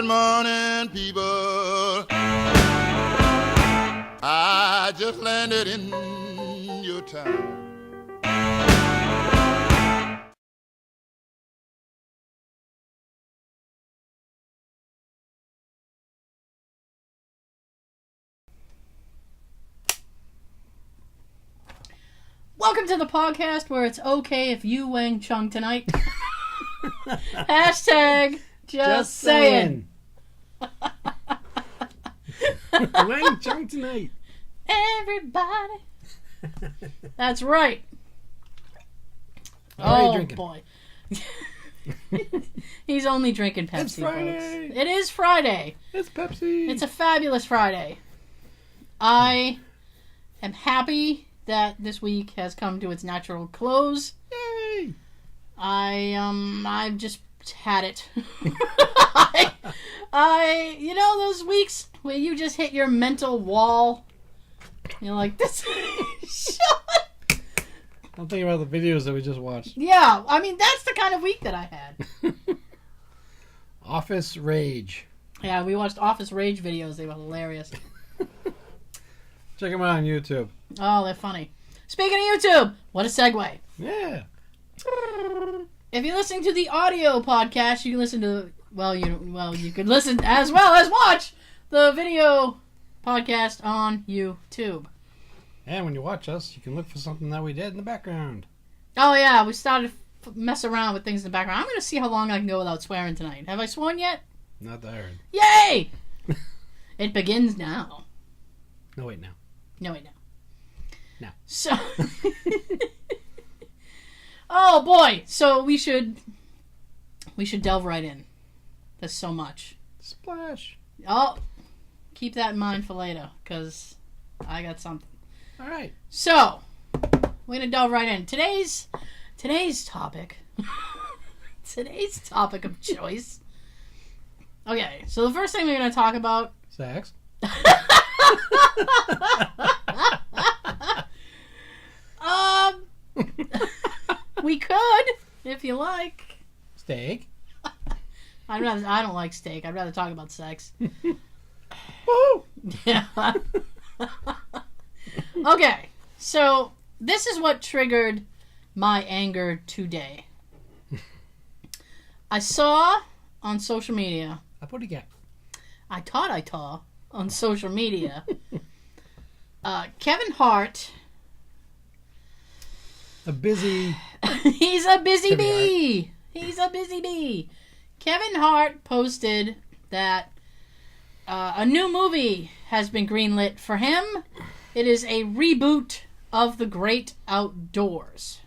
Good morning, people. I just landed in your town. Welcome to the podcast where it's okay if you Wang Chung tonight. Hashtag just saying. Wang Chung tonight. Everybody. That's right. Oh boy. He's only drinking Pepsi, It's Friday. folks. It is Friday. It's Pepsi. It's a fabulous Friday. I am happy that this week has come to its natural close. Yay! I've just had it. You know those weeks where you just hit your mental wall? You're like, this shut. I'm thinking about the videos that we just watched. Yeah, I mean, that's the kind of week that I had. Office Rage. Yeah, we watched Office Rage videos. They were hilarious. Check them out on YouTube. Oh, they're funny. Speaking of YouTube, what a segue. Yeah. If you're listening to the audio podcast, you can listen to, you could listen as well as watch the video podcast on YouTube. And when you watch us, you can look for something that we did in the background. Oh, yeah, we started messing around with things in the background. I'm going to see how long I can go without swearing tonight. Have I sworn yet? Not that I heard. Yay! It begins now. No, wait, now. No, wait, no. No. So, oh boy! So we should delve right in. There's so much. Splash. Oh, keep that in mind for later, because I got something. All right. So we're gonna delve right in. Today's topic. Today's topic of choice. Okay, so the first thing we're gonna talk about. Sex. We could, if you like. Steak. I don't like steak. I'd rather talk about sex. Woo! Yeah. Okay, so this is what triggered my anger today. I saw on social media. What do you get? I saw on social media. Kevin Hart. A busy... He's a busy bee. He's a busy bee. Kevin Hart posted that a new movie has been greenlit for him. It is a reboot of The Great Outdoors.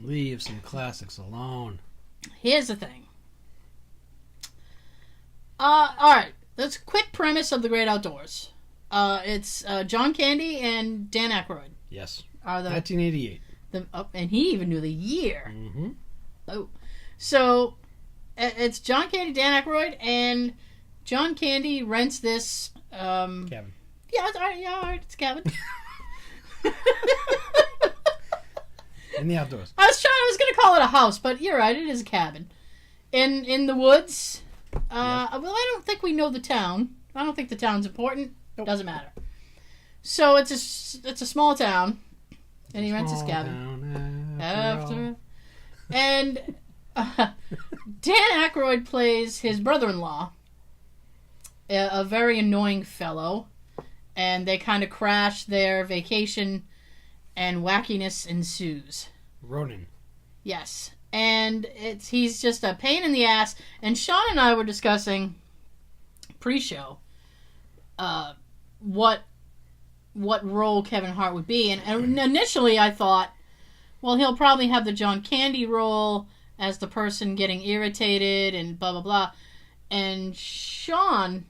Leave some classics alone. Here's the thing. Alright. That's a quick premise of The Great Outdoors. It's John Candy and Dan Aykroyd. Yes. 1988. And he even knew the year. Mm-hmm. Oh. So, it's John Candy, Dan Aykroyd, and John Candy rents this... cabin. Yeah, alright, it's cabin. In the outdoors. I was going to call it a house, but you're right, it is a cabin. In the woods. Yes. Well, I don't think we know the town. I don't think the town's important. Nope. Doesn't matter. So it's a small town, and he rents his cabin. After. And Dan Aykroyd plays his brother-in-law, a very annoying fellow, and they kind of crash their vacation, and wackiness ensues. Ronan. Yes. And he's just a pain in the ass. And Sean and I were discussing pre-show what role Kevin Hart would be. And initially I thought, well, he'll probably have the John Candy role as the person getting irritated and blah, blah, blah. And Sean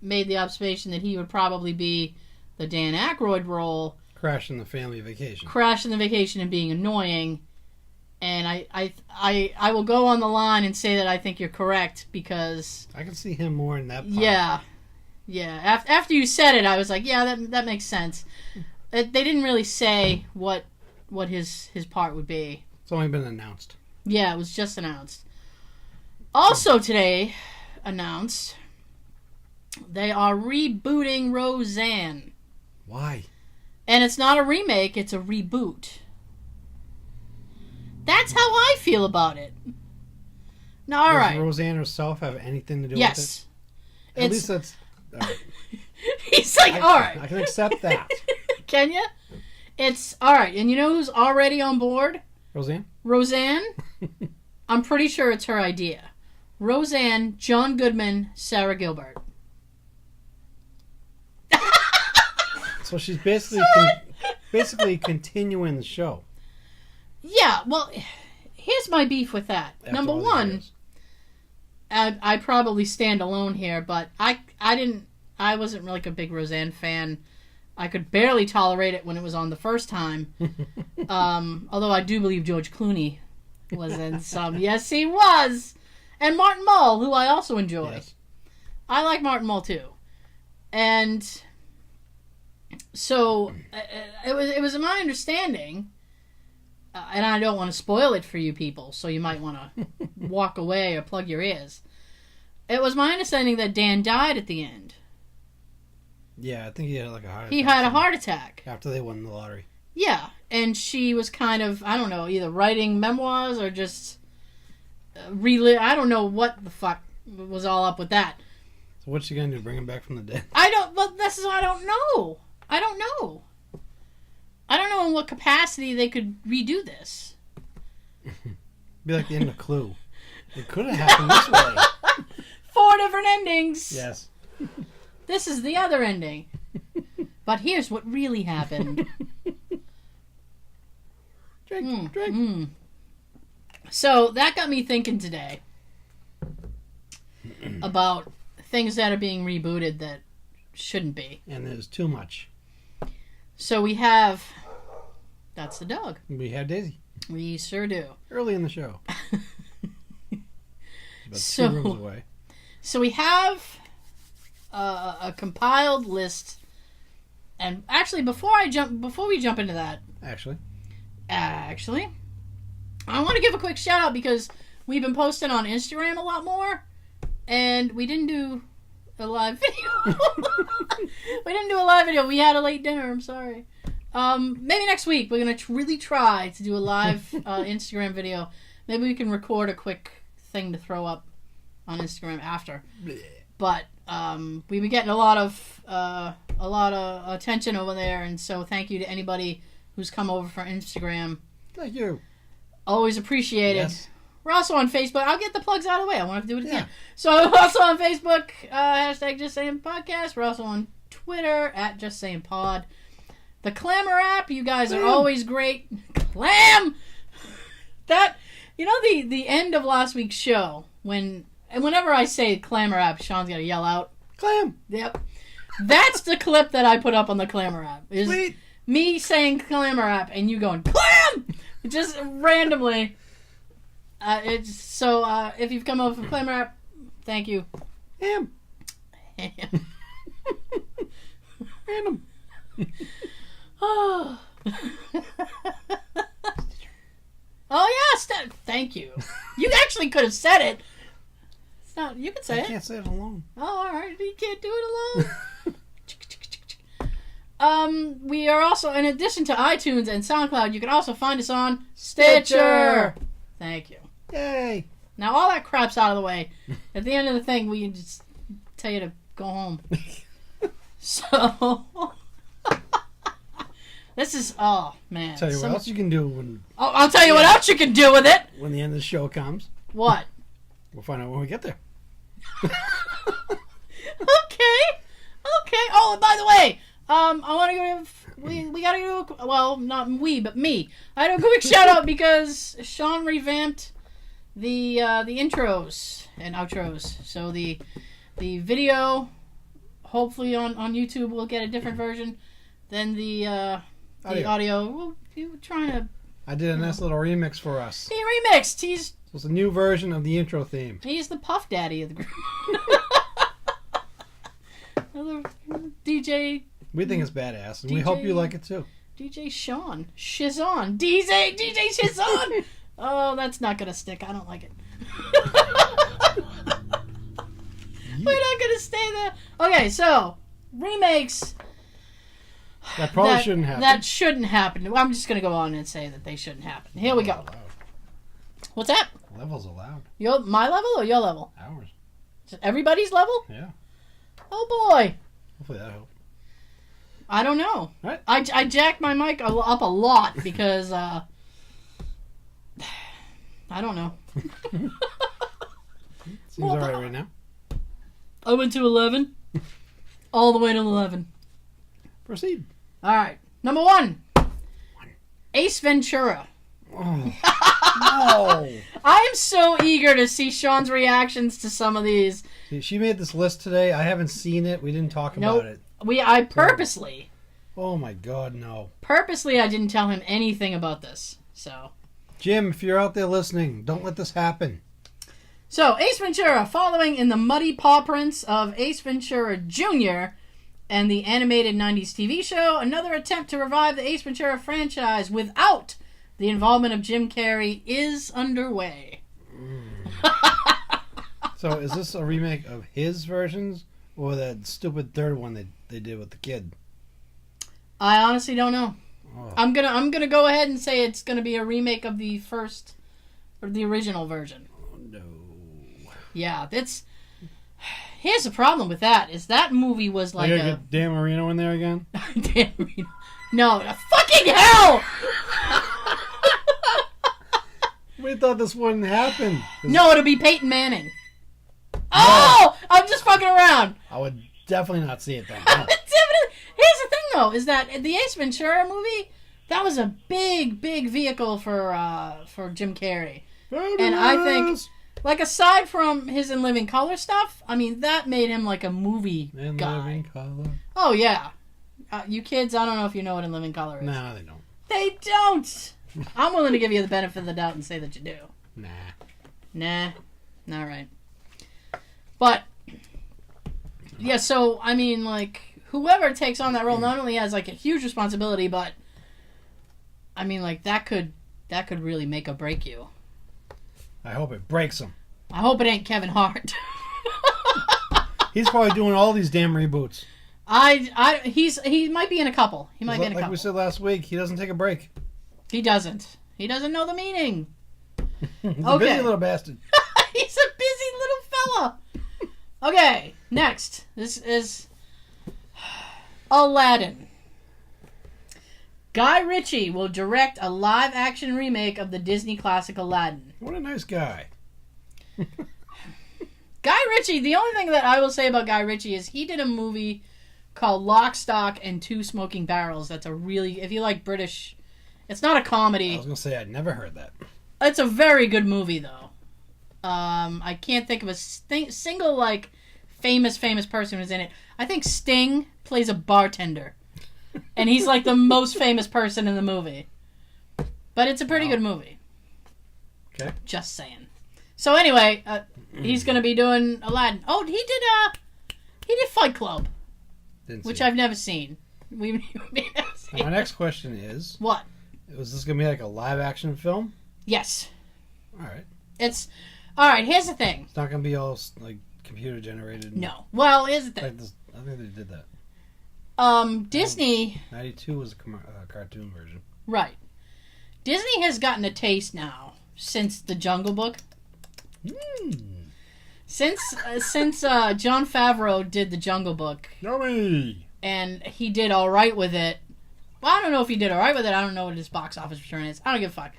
made the observation that he would probably be the Dan Aykroyd role. Crashing the family vacation. Crashing the vacation and being annoying. And I will go on the line and say that I think you're correct because... I can see him more in that part. Yeah. Yeah. After you said it, I was like, yeah, that makes sense. They didn't really say what his part would be. It's only been announced. Yeah, it was just announced. Also today, announced, they are rebooting Roseanne. Why? And it's not a remake, it's a reboot. That's how I feel about it. Now, all right. Does Roseanne herself have anything to do with it? Yes. At least that's... He's like, all right. I can accept that. Can you? It's, all right. And you know who's already on board? Roseanne? Roseanne? I'm pretty sure it's her idea. Roseanne, John Goodman, Sarah Gilbert. So she's basically continuing the show. Yeah, well, here's my beef with that. After Number all these one, years. I probably stand alone here, but I wasn't really a big Roseanne fan. I could barely tolerate it when it was on the first time. Although I do believe George Clooney was in some. Yes, he was. And Martin Mull, who I also enjoy. Yes. I like Martin Mull too. And so it was my understanding, and I don't want to spoil it for you people, so you might want to walk away or plug your ears. It was my understanding that Dan died at the end. Yeah, I think he had like a heart attack. He had a heart attack. After they won the lottery. Yeah, and she was kind of, I don't know, either writing memoirs or just I don't know what the fuck was all up with that. So what's she going to do, bring him back from the dead? I don't know. I don't know in what capacity they could redo this. Be like the end of Clue. It could have happened this way. 4 different endings. Yes. This is the other ending. But here's what really happened. Drink. So that got me thinking today about things that are being rebooted that shouldn't be. And there's too much. So we have... That's the dog. We had Daisy. We sure do. Early in the show. About So- 2 rooms away. So we have a compiled list, and actually, before we jump into that, Actually. I want to give a quick shout out because we've been posting on Instagram a lot more, and we didn't do a live video. We had a late dinner. I'm sorry. Maybe next week we're gonna really try to do a live Instagram video. Maybe we can record a quick thing to throw up on Instagram after. But we've been getting a lot of attention over there, and so thank you to anybody who's come over for Instagram. Thank you. Always appreciated. Yes. We're also on Facebook. I'll get the plugs out of the way. I won't have to do it again. Yeah. So we're also on Facebook, hashtag Just Saying Podcast. We're also on Twitter at Just Saying Pod. The Clamor app, you guys are always great. Clam! That, you know, the end of last week's show, whenever I say Clamor app, Sean's got to yell out. Clam! Yep. That's the clip that I put up on the Clamor app. Is Sweet. me saying Clamor app and you going, Clam! Just randomly. If you've come over from Clamor app, thank you. Ham. Random. Oh. Oh yeah, thank you. You actually could have said it. It's not. You can say I it. can't say it alone. Oh, all right. You can't do it alone. We are also, in addition to iTunes and SoundCloud, you can also find us on Stitcher. Thank you. Yay. Now all that crap's out of the way. At the end of the thing, we can just tell you to go home. So. This is, oh, man. Tell you what else you can do when... Oh, I'll tell you what else you can do with it. When the end of the show comes. What? We'll find out when we get there. Okay. Oh, and by the way, I want to give... We got to do... Well, not we, but me. I had a quick shout out because Sean revamped the intros and outros. So the video, hopefully on YouTube, we'll get a different version than the audio. Well, you were trying to... I did a nice little remix for us. He remixed. So it's a new version of the intro theme. He's the Puff Daddy of the group. Another DJ. We think it's badass, and we hope you like it too. DJ Sean. Shizon. DJ Shizon. Oh, that's not going to stick. I don't like it. We're not gonna stay there. Okay, so remakes. That probably shouldn't happen. That shouldn't happen. I'm just gonna go on and say that they shouldn't happen. Here we go. What's that? Levels allowed. My level or your level? Ours. Everybody's level? Yeah. Oh boy. Hopefully that helps. I don't know. Right. I jacked my mic up a lot because I don't know. Seems alright right now. I went to 11. All the way to 11. Proceed. All right. Number 1. Ace Ventura. Oh. No. I am so eager to see Sean's reactions to some of these. She made this list today. I haven't seen it. We didn't talk about it. I purposely. Oh my God, no. Purposely, I didn't tell him anything about this. So, Jim, if you're out there listening, don't let this happen. So Ace Ventura, following in the muddy paw prints of Ace Ventura Jr. and the animated 90s TV show, another attempt to revive the Ace Ventura franchise without the involvement of Jim Carrey is underway. So is this a remake of his versions or that stupid third one they did with the kid? I honestly don't know. Oh. I'm gonna go ahead and say it's gonna be a remake of the first or the original version. Oh, no. Yeah, here's the problem with that is that movie was like a Dan Marino in there again? Dan Marino. No, fucking hell! We thought this wouldn't happen. No, it'll be Peyton Manning. Oh! I'm just fucking around. I would definitely not see it then. No. Definitely. Here's the thing, though, is that the Ace Ventura movie, that was a big vehicle for Jim Carrey. And I think, like, aside from his In Living Color stuff, I mean, that made him like a movie In guy. Living Color. Oh, yeah. You kids, I don't know if you know what In Living Color is. No, they don't. They don't! I'm willing to give you the benefit of the doubt and say that you do. Nah. All right. But, yeah, so, I mean, like, whoever takes on that role not only has, like, a huge responsibility, but, I mean, like, that could really make or break you. I hope it breaks him. I hope it ain't Kevin Hart. He's probably doing all these damn reboots. He might be in a couple. He might be in a couple. Like we said last week, he doesn't take a break. He doesn't. He doesn't know the meaning. He's a busy little bastard. He's a busy little fella. Okay, next. This is Aladdin. Guy Ritchie will direct a live-action remake of the Disney classic Aladdin. What a nice guy. Guy Ritchie, the only thing that I will say about Guy Ritchie is he did a movie called Lock, Stock, and Two Smoking Barrels. That's a really, if you like British, it's not a comedy. I was going to say, I'd never heard that. It's a very good movie, though. I can't think of a single, like, famous person who's in it. I think Sting plays a bartender. And he's, like, the most famous person in the movie. But it's a pretty good movie. Okay. Just saying. So, anyway, he's going to be doing Aladdin. Oh, he did Fight Club. Which I've never seen. We've never seen. Now, my next question is... What? Was this going to be like a live-action film? Yes. All right. Alright, here's the thing. It's not going to be all, like, computer-generated? No. Well, here's the thing. Like this, I think they did that. Disney... 92 was a cartoon version. Right. Disney has gotten a taste now since The Jungle Book. Since Jon Favreau did The Jungle Book. Yummy! And he did alright with it. Well, I don't know if he did alright with it. I don't know what his box office return is. I don't give a fuck.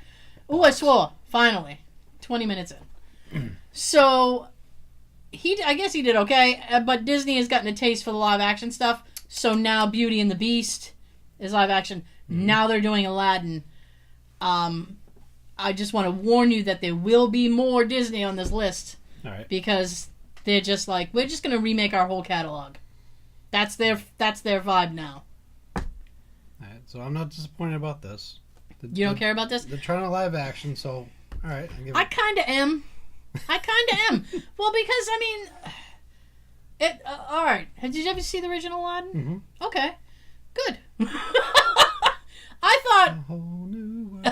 Ooh, I swore. Finally. 20 minutes in. So, I guess he did okay. But Disney has gotten a taste for the live action stuff. So now Beauty and the Beast is live action. Now they're doing Aladdin. I just want to warn you that there will be more Disney on this list. All right. Because they're just like, we're just going to remake our whole catalog. That's their vibe now. All right, so I'm not disappointed about this. You don't care about this? They're trying to live action, so all right. I kind of am. Well, because I mean, all right. Did you ever see the original Aladdin? Mm-hmm. Okay, good. I thought. A whole new world.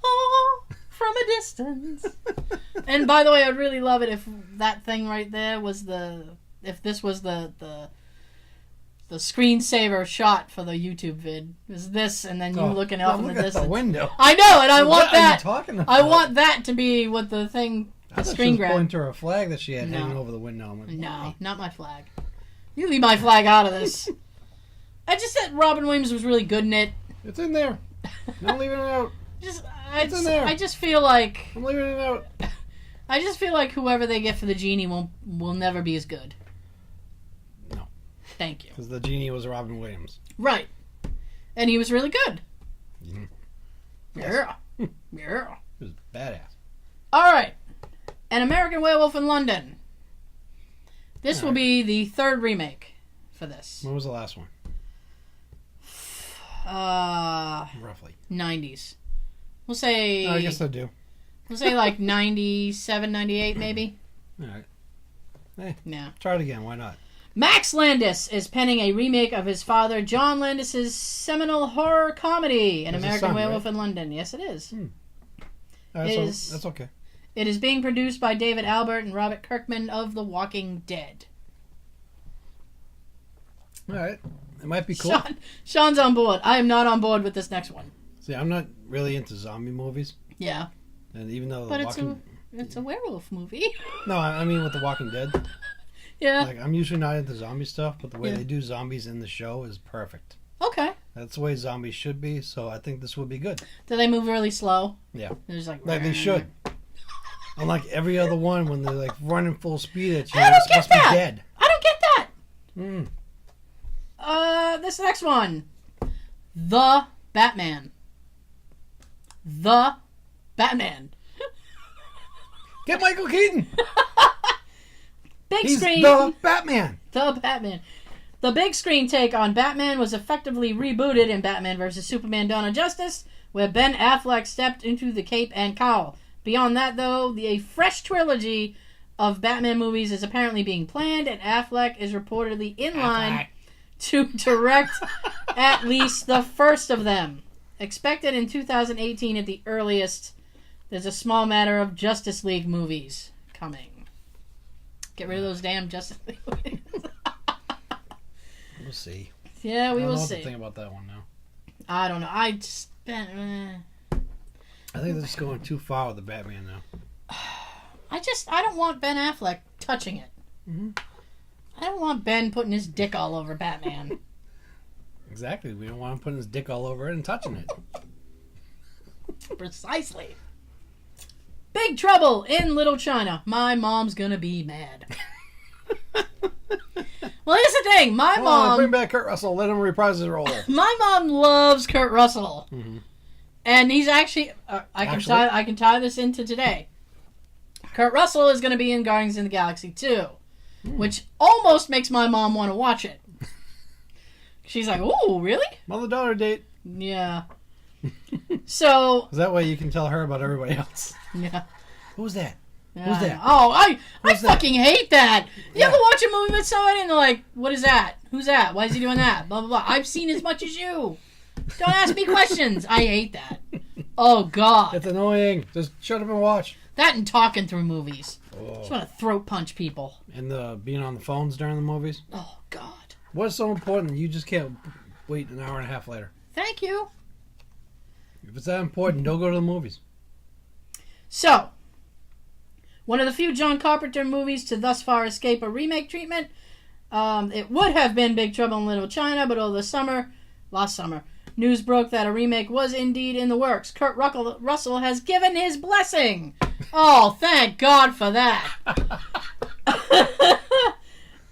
Oh, from a distance. And by the way, I'd really love it if that thing right there was if this was the screensaver shot for the YouTube vid. It was this, and then you looking out in the distance. The window. I know, and I want that. What are you talking about? I want that to be what the thing, the screen grab. Pointing to her flag that she had hanging over the window. Like, no, not my flag. You leave my flag out of this. I just said Robin Williams was really good in it. It's in there. Not leaving it out. It's in there. I just feel like I'm leaving it out. I just feel like whoever they get for the genie will never be as good. No. Thank you. Because the genie was Robin Williams. Right. And he was really good. Mm-hmm. Yeah. Yeah. He was badass. All right. An American Werewolf in London. This will be the third remake for this. When was the last one? Roughly. 90s. We'll say... I guess I do. We'll say like 97, 98 maybe. All right. Hey, yeah. Try it again. Why not? Max Landis is penning a remake of his father John Landis's seminal horror comedy, An American Werewolf in London. Yes, it is. That's okay. It is being produced by David Albert and Robert Kirkman of The Walking Dead. All right. It might be cool. Sean's on board. I am not on board with this next one. See, I'm not really into zombie movies. Yeah. And even though it's a werewolf movie. No, I mean with The Walking Dead. Yeah. Like, I'm usually not into zombie stuff, but the way they do zombies in the show is perfect. Okay. That's the way zombies should be, so I think this would be good. Do they move really slow? Yeah. There's like they should. Unlike every other one when they're like running full speed at you, I they're don't get supposed to be that. dead. I don't get that. Mm. This next one. The Batman. The Batman. Get Michael Keaton. He's screen. The Batman. The Batman. The big screen take on Batman was effectively rebooted in Batman vs. Superman Dawn of Justice, where Ben Affleck stepped into the cape and cowl. Beyond that, though, a fresh trilogy of Batman movies is apparently being planned, and Affleck is reportedly in line to direct at least the first of them. Expected in 2018 at the earliest, there's a small matter of Justice League movies coming. Get rid of those damn Justice League movies. We'll see. Yeah, we will see. I don't know what to think about that one now. I don't know. I think they're just going too far with the Batman now. I don't want Ben Affleck touching it. Mm-hmm. I don't want Ben putting his dick all over Batman. Exactly. We don't want him putting his dick all over it and touching it. Precisely. Big Trouble in Little China. My mom's gonna be mad. Well, here's the thing. My mom... Bring back Kurt Russell. Let him reprise his role. My mom loves Kurt Russell. Mm-hmm. And he's actually... I can tie this into today. Kurt Russell is going to be in Guardians of the Galaxy 2. Which almost makes my mom want to watch it. She's like, ooh, really? Mother-daughter date. Yeah. So... That way you can tell her about everybody else. Yeah. Who's that? Yeah, Who's that? Oh, I fucking hate that. You ever watch a movie with somebody and they're like, what is that? Who's that? Why is he doing that? Blah, blah, blah. I've seen as much as you. Don't ask me questions. I hate that. Oh, God. It's annoying. Just shut up and watch. That and talking through movies. Oh. Just want to throat punch people. And being on the phones during the movies. Oh, God. What's so important that you just can't wait an hour and a half later? Thank you. If it's that important, don't go to the movies. So, one of the few John Carpenter movies to thus far escape a remake treatment. It would have been Big Trouble in Little China, but last summer, news broke that a remake was indeed in the works. Kurt Russell has given his blessing. Oh, thank God for that.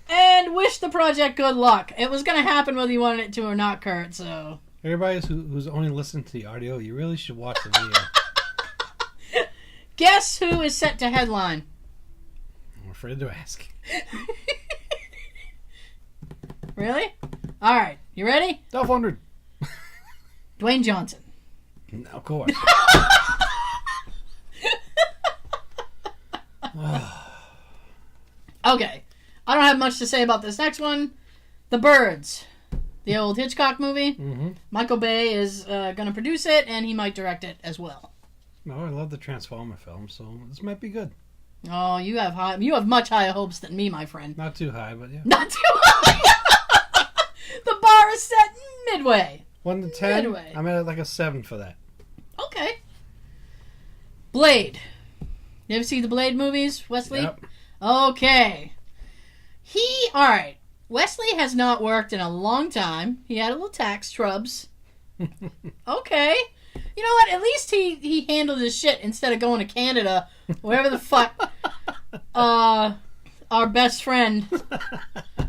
And wish the project good luck. It was going to happen whether you wanted it to or not, Kurt, so... Everybody who's only listening to the audio, you really should watch the video. Guess who is set to headline? I'm afraid to ask. Really? All right. You ready? Top 100. Dwayne Johnson. Of course. Okay. I don't have much to say about this next one. The Birds. The old Hitchcock movie. Mm-hmm. Michael Bay is going to produce it, and he might direct it as well. No, I love the Transformer film, so this might be good. Oh, you have much higher hopes than me, my friend. Not too high, but yeah. Not too high. The bar is set midway. 1 to 10. Midway. I'm at like a 7 for that. Okay. Blade. You ever see the Blade movies, Wesley? Yep. Okay. Alright. Wesley has not worked in a long time. He had a little tax trubs. Okay. You know what? At least he handled his shit instead of going to Canada, wherever the fuck our best friend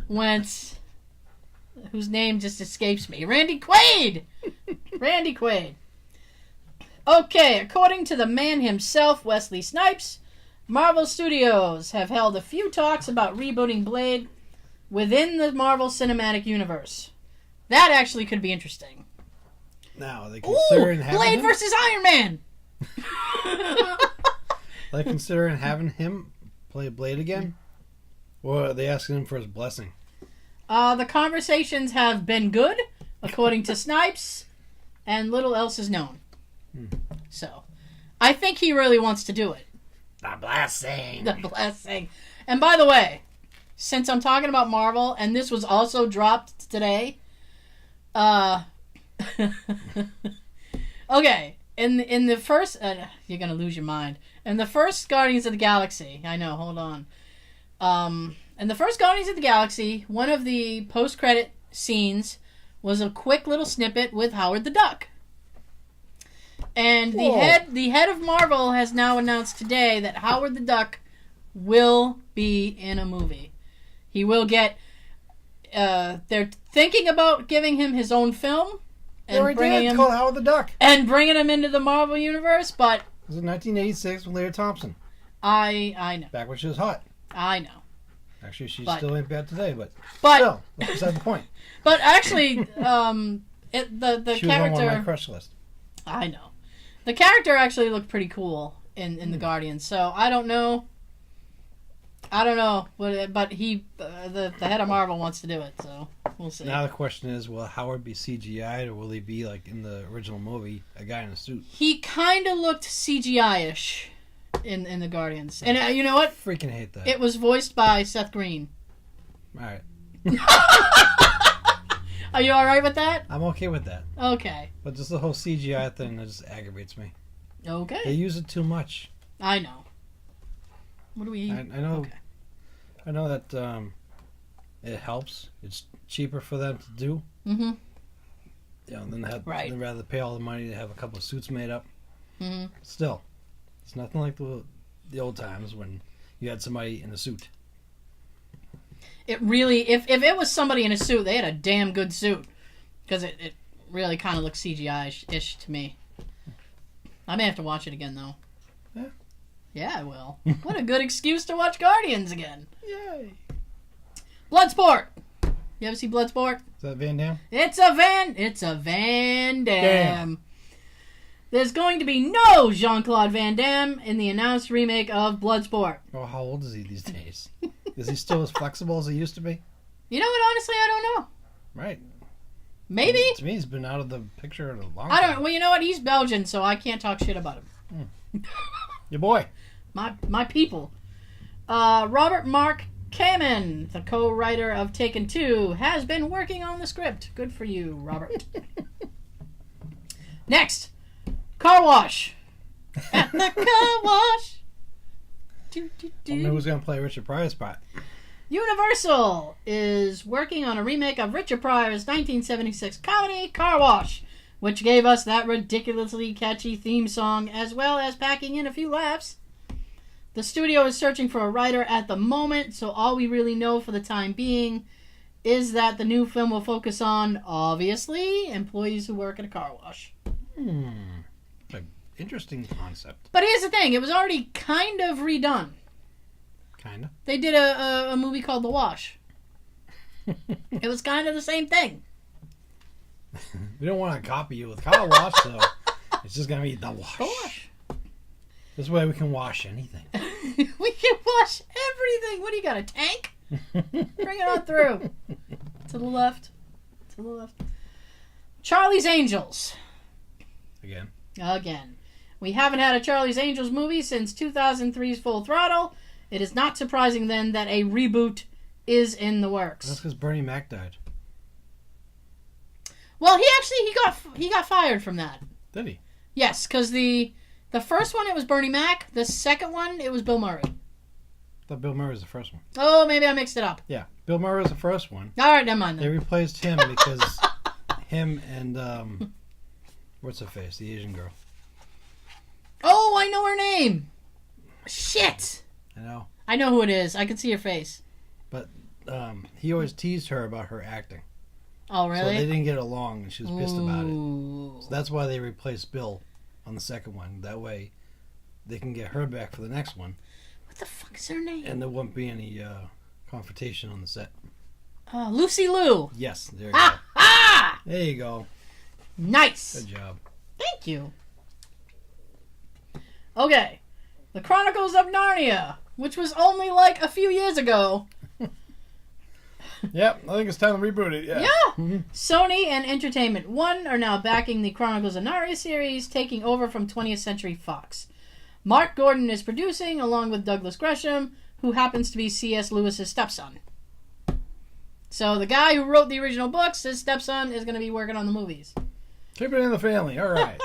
went, whose name just escapes me. Randy Quaid! Randy Quaid. Okay, according to the man himself, Wesley Snipes, Marvel Studios have held a few talks about rebooting Blade within the Marvel Cinematic Universe. That actually could be interesting. Now, are they considering having Blade him? versus Iron Man! Are they considering having him play Blade again? Or are they asking him for his blessing? The conversations have been good, according to Snipes, and little else is known. So, I think he really wants to do it. The blessing. The blessing. And by the way, since I'm talking about Marvel, and this was also dropped today, okay, in the first, you're gonna lose your mind. In the first Guardians of the Galaxy, I know, hold on. In the first Guardians of the Galaxy, one of the post-credit scenes was a quick little snippet with Howard the Duck. And the head of Marvel has now announced today that Howard the Duck will be in a movie. He will get. They're thinking about giving him his own film and bringing him called Howard the Duck and bringing him into the Marvel universe. But it was in 1986 with Leah Thompson. I know. Back when she was hot. I know. Actually, she still ain't bad today, but still, that's beside the point. But actually, the she character. was on one of my crush list. I know. The character actually looked pretty cool in the Guardians, so I don't know. But he, the head of Marvel wants to do it, so we'll see. Now the question is, will Howard be CGI'd or will he be like in the original movie, a guy in a suit? He kind of looked CGI-ish in the Guardians, and you know what? Freaking hate that. It was voiced by Seth Green. All right. Are you all right with that? I'm okay with that. Okay. But just the whole CGI thing that just aggravates me. Okay. They use it too much. I know. What do we? I know. Okay. I know that it helps. It's cheaper for them to do. Mm-hmm. You know, than Right. than rather pay all the money to have a couple of suits made up. Mm-hmm. Still, it's nothing like the old times when you had somebody in a suit. It really, if it was somebody in a suit, they had a damn good suit, because it really kind of looks CGI-ish to me. I may have to watch it again though. Yeah. Yeah, I will. What a good excuse to watch Guardians again. Yay! Bloodsport. You ever see Bloodsport? Is that Van Damme? It's a Van Damme. Damn. There's going to be no Jean-Claude Van Damme in the announced remake of Bloodsport. Oh, how old is he these days? Is he still as flexible as he used to be? You know what? Honestly, I don't know. Right. Maybe. To me, he's been out of the picture a long time. I don't. Well, you know what? He's Belgian, so I can't talk shit about him. Your boy. My people. Robert Mark Kamen, the co-writer of Taken 2, has been working on the script. Good for you, Robert. Next, Car Wash. At the Car Wash. I wonder who's going to play Richard Pryor's part. Universal is working on a remake of Richard Pryor's 1976 comedy Car Wash, which gave us that ridiculously catchy theme song, as well as packing in a few laughs. The studio is searching for a writer at the moment, so all we really know for the time being is that the new film will focus on, obviously, employees who work at a car wash. Interesting concept. But here's the thing, it was already kind of redone. Kind of. They did a movie called The Wash. It was kind of the same thing. We don't want to copy you with Car Wash, so it's just going to be The Wash. The Wash. This way we can wash anything. We can wash everything. What do you got, a tank? Bring it on through. To the left. To the left. Charlie's Angels. Again. We haven't had a Charlie's Angels movie since 2003's Full Throttle. It is not surprising then that a reboot is in the works. That's because Bernie Mac died. Well, he got fired from that. Did he? Yes, because the first one it was Bernie Mac. The second one it was Bill Murray. I thought Bill Murray was the first one. Oh, maybe I mixed it up. Yeah, Bill Murray was the first one. All right, never mind then. They replaced him because him and what's her face, the Asian girl. Oh, I know her name. Shit. I know who it is. I can see her face. But he always teased her about her acting. Oh, really? So they didn't get along, and she was pissed about it. Ooh. So that's why they replaced Bill on the second one. That way, they can get her back for the next one. What the fuck is her name? And there won't be any confrontation on the set. Lucy Liu. Yes, there you Ha go. ha! There you go. Nice. Good job. Thank you. Okay. The Chronicles of Narnia, which was only like a few years ago. Yep, I think it's time to reboot it. Yeah. Yeah. Sony and Entertainment One are now backing the Chronicles of Narnia series, taking over from 20th Century Fox. Mark Gordon is producing, along with Douglas Gresham, who happens to be C.S. Lewis's stepson. So the guy who wrote the original books, his stepson, is going to be working on the movies. Keep it in the family. All right.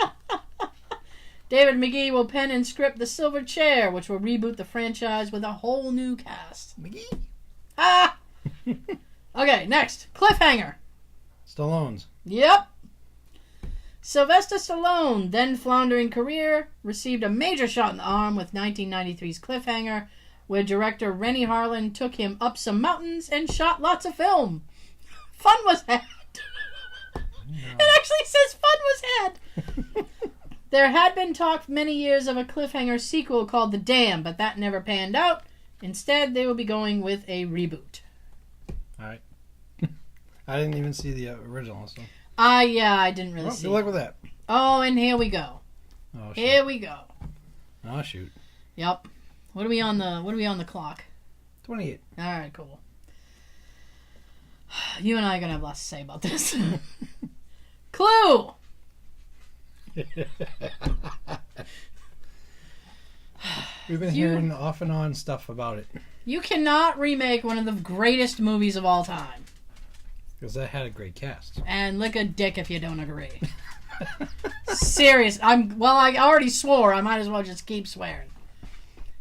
David McGee will pen and script The Silver Chair, which will reboot the franchise with a whole new cast. McGee? Ah! Okay, next. Cliffhanger. Stallone's. Yep. Sylvester Stallone, then floundering career, received a major shot in the arm with 1993's Cliffhanger, where director Rennie Harlan took him up some mountains and shot lots of film. Fun was had. It actually says fun was had. There had been talk for many years of a Cliffhanger sequel called The Dam, but that never panned out. Instead, they will be going with a reboot. All right. I didn't even see the original, so. Yeah, I didn't really see. Good luck with that. Oh, and here we go. Oh, shoot. Here we go. Oh, shoot. Yep. What are we on the clock? 28. All right, cool. You and I are gonna have lots to say about this. Clue. We've been hearing off and on stuff about it. You cannot remake one of the greatest movies of all time. Because that had a great cast. And lick a dick if you don't agree. Serious. I already swore. I might as well just keep swearing.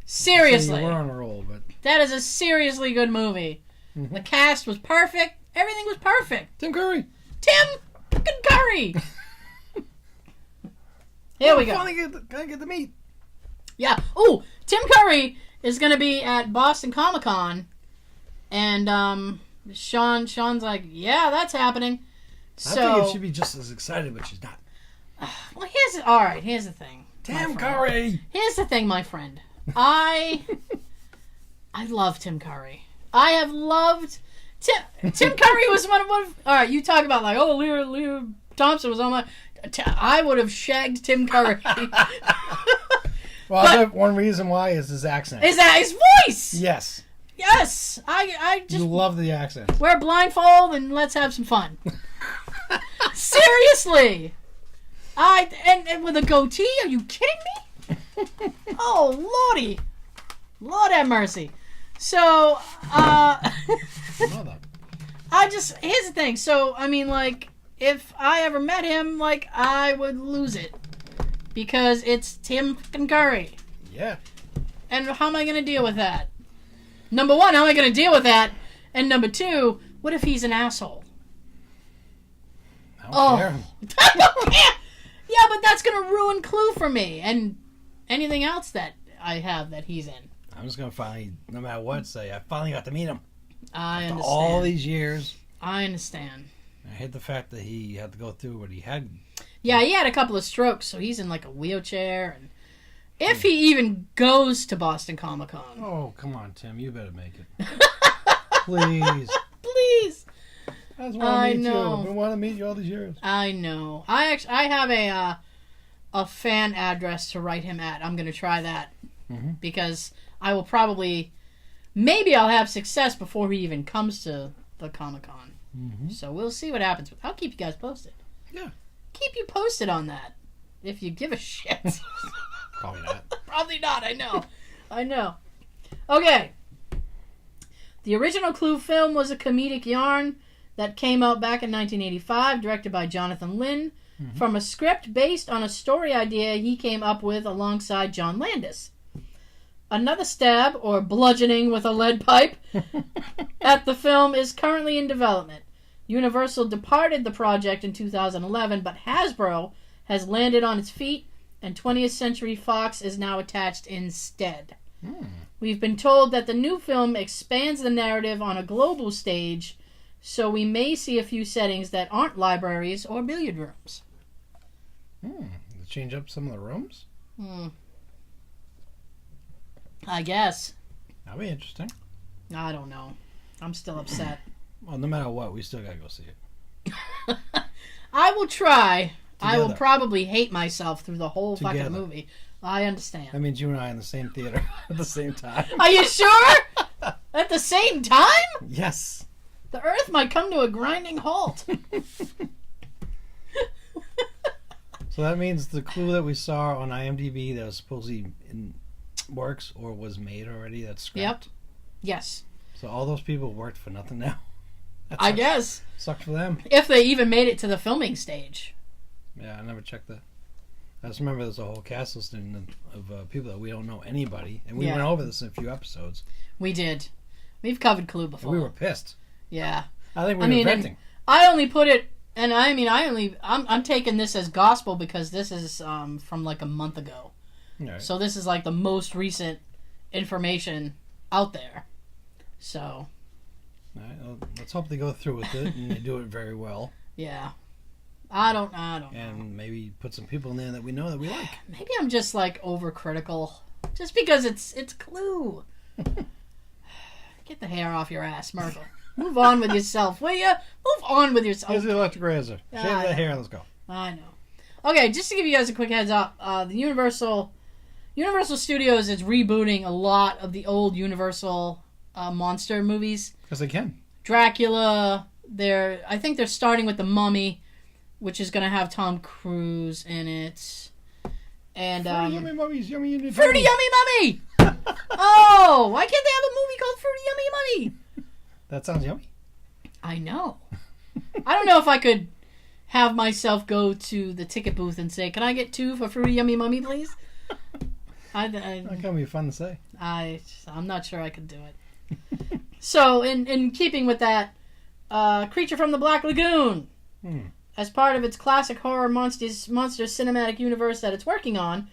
Seriously. So you were on a roll, but that is a seriously good movie. Mm-hmm. The cast was perfect. Everything was perfect. Tim Curry. Tim fucking Curry. Here we go. Finally get the meat. Yeah. Ooh, Tim Curry is going to be at Boston Comic-Con. And Sean's like, yeah, that's happening. I think it should be just as excited, but she's not. Well, here's the thing. Tim Curry. Here's the thing, my friend. I love Tim Curry. I have loved Tim Curry was one of all right, you talk about like, oh, Leah Thompson was on my I would have shagged Tim Curry. Well, one reason why is his accent. Is that his voice? Yes. Yes. I just love the accent. Wear Blindfold and let's have some fun. Seriously. And with a goatee? Are you kidding me? Oh, Lordy. Lord have mercy. So, here's the thing. So, I mean, like, if I ever met him, like, I would lose it. Because it's Tim fucking Curry. Yeah. And how am I going to deal with that? Number one, how am I going to deal with that? And number two, what if he's an asshole? I don't care. I don't care. Yeah, but that's going to ruin Clue for me. And anything else that I have that he's in. I'm just going to finally, no matter what, say, I finally got to meet him. I understand. All these years. I understand. I hate the fact that he had to go through what he had. Yeah, he had a couple of strokes, so he's in like a wheelchair. And if he even goes to Boston Comic-Con. Oh, come on, Tim. You better make it. Please. Please. I just want to meet you. I've been wanting to meet you all these years. I know. I have a fan address to write him at. I'm going to try that. Mm-hmm. Because I will probably... Maybe I'll have success before he even comes to the Comic-Con. Mm-hmm. So we'll see what happens. I'll keep you guys posted. Yeah. Keep you posted on that. If you give a shit. Probably not. Probably not, I know. Okay. The original Clue film was a comedic yarn that came out back in 1985, directed by Jonathan Lynn, from a script based on a story idea he came up with alongside John Landis. Another stab, or bludgeoning with a lead pipe, at the film is currently in development. Universal departed the project in 2011, but Hasbro has landed on its feet, and 20th Century Fox is now attached instead. We've been told that the new film expands the narrative on a global stage, so we may see a few settings that aren't libraries or billiard rooms. Change up some of the rooms? I guess. That'd be interesting. I don't know. I'm still upset. Well, no matter what, we still gotta go see it. I will try. Together. I will probably hate myself through the whole Together. fucking movie. I understand. That means you and I are in the same theater at the same time. Are you sure? At the same time? Yes. The Earth might come to a grinding halt. So that means the Clue that we saw on IMDb that was supposedly in works or was made already, that's scrapped. Yep. Yes. So all those people worked for nothing now. I guess. Sucks for them. If they even made it to the filming stage. Yeah, I never checked that. I just remember there's a whole cast listing of people that we don't know anybody. And we went over this in a few episodes. We did. We've covered Clue before. And we were pissed. Yeah. I think we were venting. I only put it, and I'm taking this as gospel because this is from like a month ago. Right. So this is like the most recent information out there. So. All right, well, let's hope they go through with it and they do it very well. Yeah. I don't know. And maybe put some people in there that we know that we like. Maybe I'm just like overcritical. Just because it's Clue. Get the hair off your ass, Myrtle. Move on with yourself, will ya? Move on with yourself. Here's the electric razor. Shave that hair and let's go. I know. Okay, just to give you guys a quick heads up, the Universal Studios is rebooting a lot of the old Universal monster movies. Because they can. Dracula. I think they're starting with The Mummy, which is going to have Tom Cruise in it. And Fruity Yummy Mummies, Yummy Fruity Yummy Mummy! Oh, why can't they have a movie called Fruity Yummy Mummy? That sounds yummy. I know. I don't know if I could have myself go to the ticket booth and say, "Can I get 2 for Fruity Yummy Mummy, please?" That can be fun to say. I'm not sure I could do it. So, in keeping with that, Creature from the Black Lagoon, as part of its classic horror monsters cinematic universe that it's working on,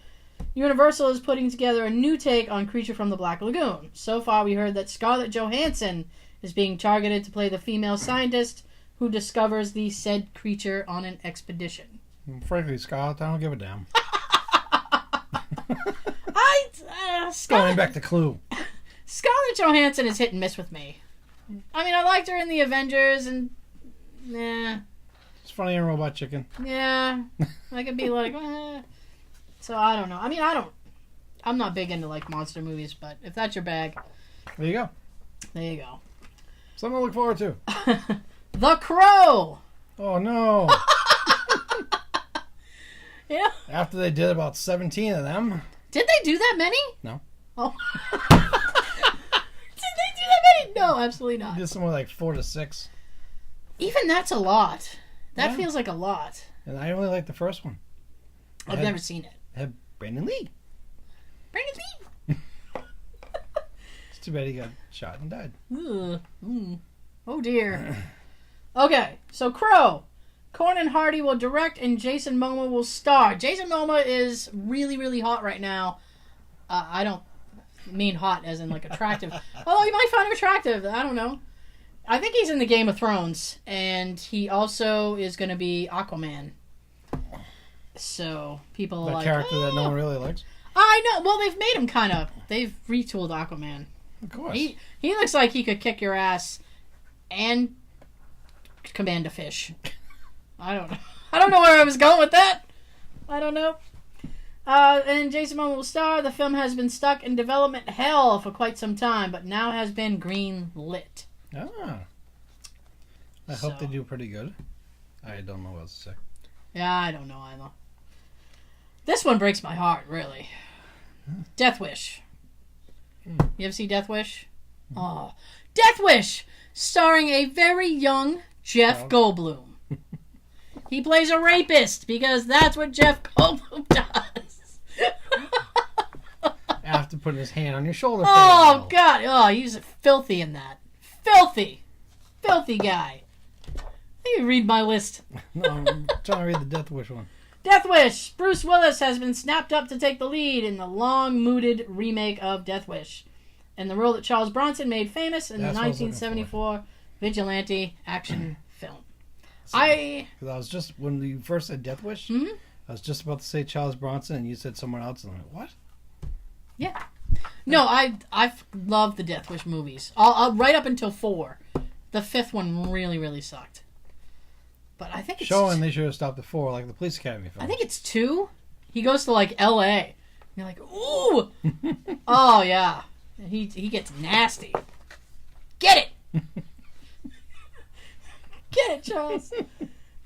Universal is putting together a new take on Creature from the Black Lagoon. So far, we heard that Scarlett Johansson is being targeted to play the female scientist who discovers the said creature on an expedition. Frankly, Scarlett, I don't give a damn. Going back to Clue. Scarlett Johansson is hit and miss with me. I mean, I liked her in the Avengers, and it's funny in Robot Chicken. Yeah, I could be like, So I don't know. I mean, I'm not big into like monster movies, but if that's your bag, there you go. There you go. Something to look forward to. The Crow. Oh no. Yeah. After they did about 17 of them. Did they do that many? No. Oh. Did they do that many? No, absolutely not. They did somewhere like 4 to 6. Even that's a lot. That feels like a lot. And I only like the first one. I've never seen it. Had Brandon Lee. Brandon Lee. It's too bad he got shot and died. Oh dear. Okay, so Crow. Conan Hardy will direct and Jason Momoa will star. Jason Momoa is really, really hot right now. I don't mean hot as in like attractive. Although you might find him attractive. I don't know. I think he's in the Game of Thrones. And he also is going to be Aquaman. So people are like... character that no one really likes? I know. Well, they've made him kind of... They've retooled Aquaman. Of course. He looks like he could kick your ass and command a fish. I don't know. I don't know where I was going with that. I don't know. And Jason Momoa will star. The film has been stuck in development hell for quite some time, but now has been green lit. I hope they do pretty good. I don't know what else to say. Yeah, I don't know either. This one breaks my heart, really. Death Wish. You ever see Death Wish? Oh, Death Wish, starring a very young Jeff Goldblum. He plays a rapist because that's what Jeff Goldblum does. After putting his hand on your shoulder. Oh, God. Oh, he's filthy in that. Filthy. Filthy guy. Let me read my list. No, I'm trying to read the Death Wish one. Death Wish. Bruce Willis has been snapped up to take the lead in the long-mooted remake of Death Wish, and the role that Charles Bronson made famous in the 1974 vigilante action film. Because I was just, when you first said Death Wish, I was just about to say Charles Bronson, and you said someone else, and I'm like, what? Yeah. No, I've loved the Death Wish movies. I'll right up until 4. The 5th one really, really sucked. But I think it's... Showing they should have stopped at 4, like the Police Academy film. I think it's 2. He goes to, like, L.A. You're like, ooh! Oh, yeah. He gets nasty. Get it! Get it, Charles.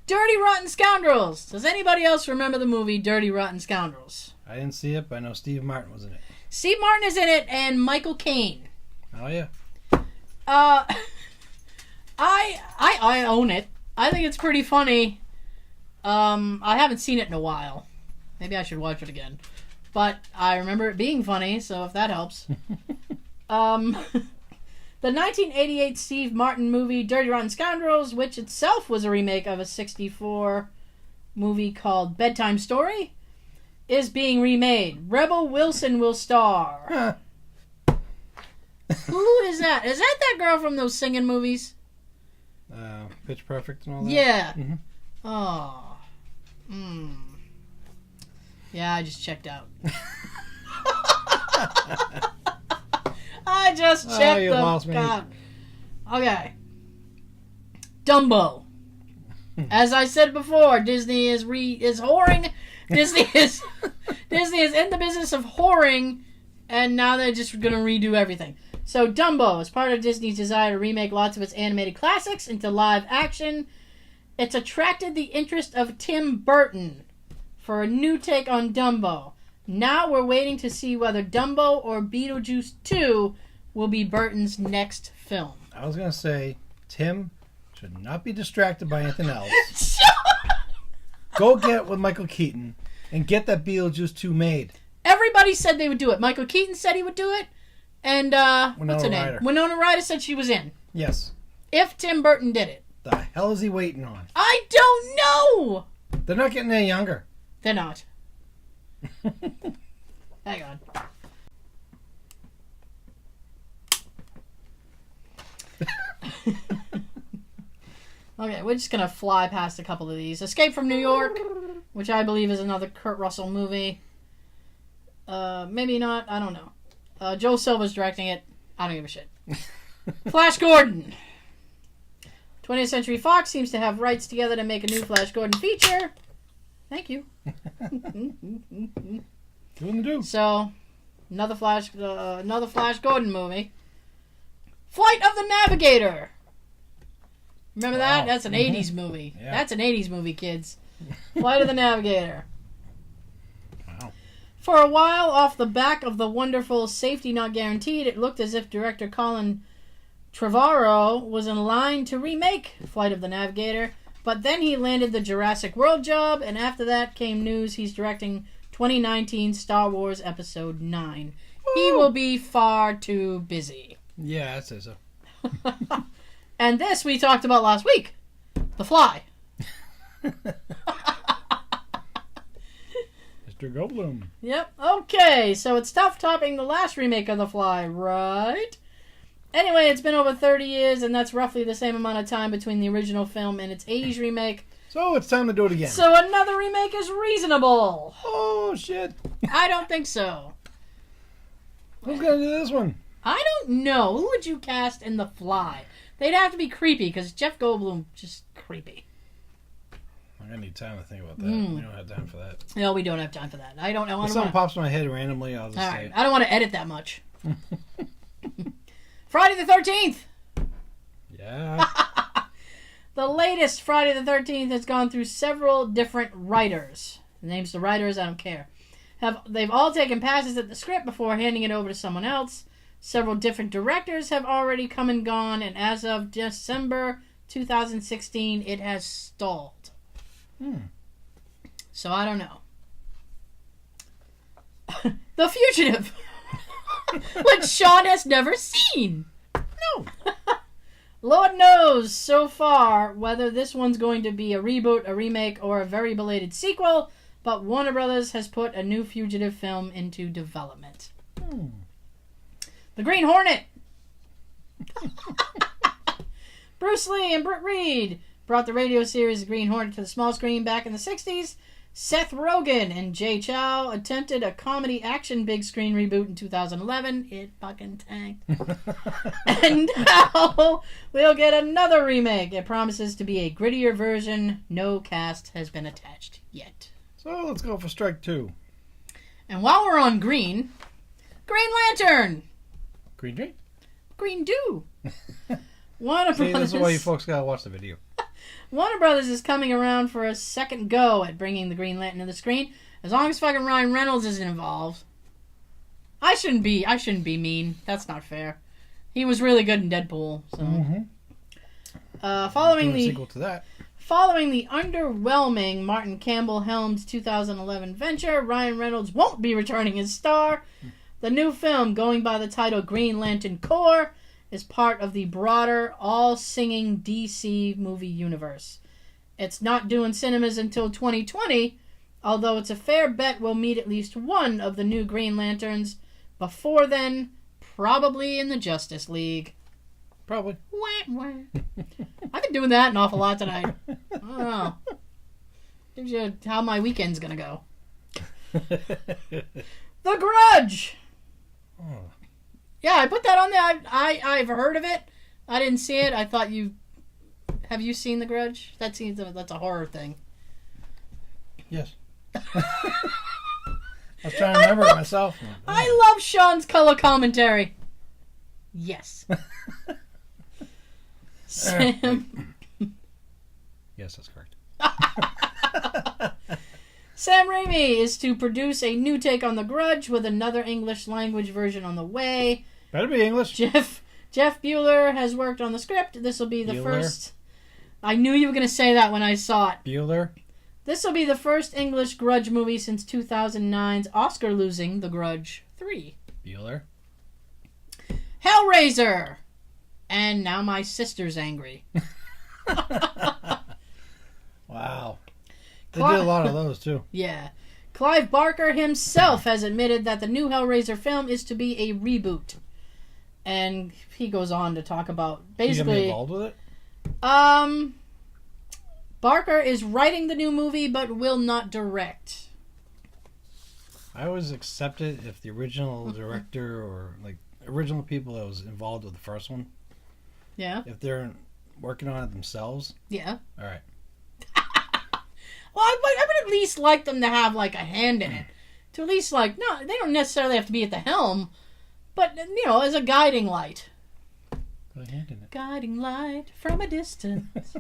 Dirty Rotten Scoundrels. Does anybody else remember the movie Dirty Rotten Scoundrels? I didn't see it, but I know Steve Martin was in it. Steve Martin is in it, and Michael Caine. Oh, yeah. I own it. I think it's pretty funny. I haven't seen it in a while. Maybe I should watch it again. But I remember it being funny, so if that helps. The 1988 Steve Martin movie Dirty Rotten Scoundrels, which itself was a remake of a 1964 movie called Bedtime Story, is being remade. Rebel Wilson will star. Who is that? Is that girl from those singing movies? Pitch Perfect and all that? Yeah. Mm-hmm. Oh. Yeah, I just checked out. I just checked you lost me. God. Okay. Dumbo. As I said before, Disney is whoring. Disney is in the business of whoring, and now they're just going to redo everything. So Dumbo is part of Disney's desire to remake lots of its animated classics into live action. It's attracted the interest of Tim Burton for a new take on Dumbo. Now we're waiting to see whether Dumbo or Beetlejuice 2 will be Burton's next film. I was going to say, Tim should not be distracted by anything else. Go get with Michael Keaton and get that Beetlejuice 2 made. Everybody said they would do it. Michael Keaton said he would do it. And, what's her name? Winona Ryder said she was in. Yes. If Tim Burton did it. The hell is he waiting on? I don't know! They're not getting any younger. They're not. Hang on. Okay, we're just gonna fly past a couple of these. Escape from New York, which I believe is another Kurt Russell movie. Maybe not. I don't know. Joe Silva's directing it. I don't give a shit. Flash Gordon. 20th Century Fox seems to have rights together to make a new Flash Gordon feature. Thank you. Do. So, another Flash Gordon movie. Flight of the Navigator. Remember that? That's an 80s movie. Yeah. That's an 80s movie, kids. Flight of the Navigator. Wow. For a while, off the back of the wonderful Safety Not Guaranteed, it looked as if director Colin Trevorrow was in line to remake Flight of the Navigator, but then he landed the Jurassic World job, and after that came news he's directing 2019 Star Wars Episode 9. Woo! He will be far too busy. Yeah, I'd say so. And this we talked about last week. The Fly. Mr. Goldblum. Yep. Okay, so it's tough topping the last remake of The Fly, right? Anyway, it's been over 30 years, and that's roughly the same amount of time between the original film and its 80s remake. So it's time to do it again. So another remake is reasonable. Oh, shit. I don't think so. Who's going to do this one? I don't know. Who would you cast in The Fly? They'd have to be creepy, because Jeff Goldblum just creepy. I'm going to need time to think about that. We don't have time for that. No, we don't have time for that. I don't know. If something pops in my head randomly, I'll just say Alright, I don't want to edit that much. Friday the 13th! Yeah. The latest Friday the 13th has gone through several different writers. names the writers, I don't care. They've all taken passes at the script before handing it over to someone else. Several different directors have already come and gone, and as of December 2016, it has stalled. So I don't know. The Fugitive, which Sean has never seen. No. Lord knows so far whether this one's going to be a reboot, a remake, or a very belated sequel, but Warner Brothers has put a new Fugitive film into development. The Green Hornet. Bruce Lee and Britt Reed brought the radio series The Green Hornet to the small screen back in the 60s. Seth Rogen and Jay Chow attempted a comedy action big screen reboot in 2011. It fucking tanked. And now we'll get another remake. It promises to be a grittier version. No cast has been attached yet. So let's go for strike 2. And while we're on Green Lantern. Green Dream? Green Dew. Warner See, Brothers. this is why you folks gotta watch the video. Warner Brothers is coming around for a second go at bringing the Green Lantern to the screen. As long as fucking Ryan Reynolds isn't involved. I shouldn't be mean. That's not fair. He was really good in Deadpool. So. Following the sequel to that. Following the underwhelming Martin Campbell-helmed 2011 venture, Ryan Reynolds won't be returning as star. The new film, going by the title Green Lantern Corps, is part of the broader, all-singing DC movie universe. It's not doing cinemas until 2020, although it's a fair bet we'll meet at least one of the new Green Lanterns. Before then, probably in the Justice League. Probably. I've been doing that an awful lot tonight. I don't know. Gives you how my weekend's gonna go. The Grudge! Oh. Yeah, I put that on there. I've heard of it. I didn't see it. I thought you... Have you seen The Grudge? That's a horror thing. Yes. I was trying to remember it myself. I love Sean's color commentary. Yes. Sam... Yes, that's correct. Sam Raimi is to produce a new take on The Grudge with another English language version on the way. Better be English. Jeff Bueller has worked on the script. This will be the Bueller? first... I knew you were going to say that when I saw it. Bueller? This will be the first English Grudge movie since 2009's Oscar-losing The Grudge 3. Bueller? Hellraiser! And now my sister's angry. Wow. They did a lot of those, too. Yeah. Clive Barker himself has admitted that the new Hellraiser film is to be a reboot. And he goes on to talk about basically... You involved with it? Barker is writing the new movie but will not direct. I always accept it if the original director or like original people that was involved with the first one, Yeah. if they're working on it themselves, Yeah. all right. Well, I would at least like them to have like a hand in it. To at least like, no, they don't necessarily have to be at the helm, but you know, as a guiding light. Put a hand in it. Guiding light from a distance.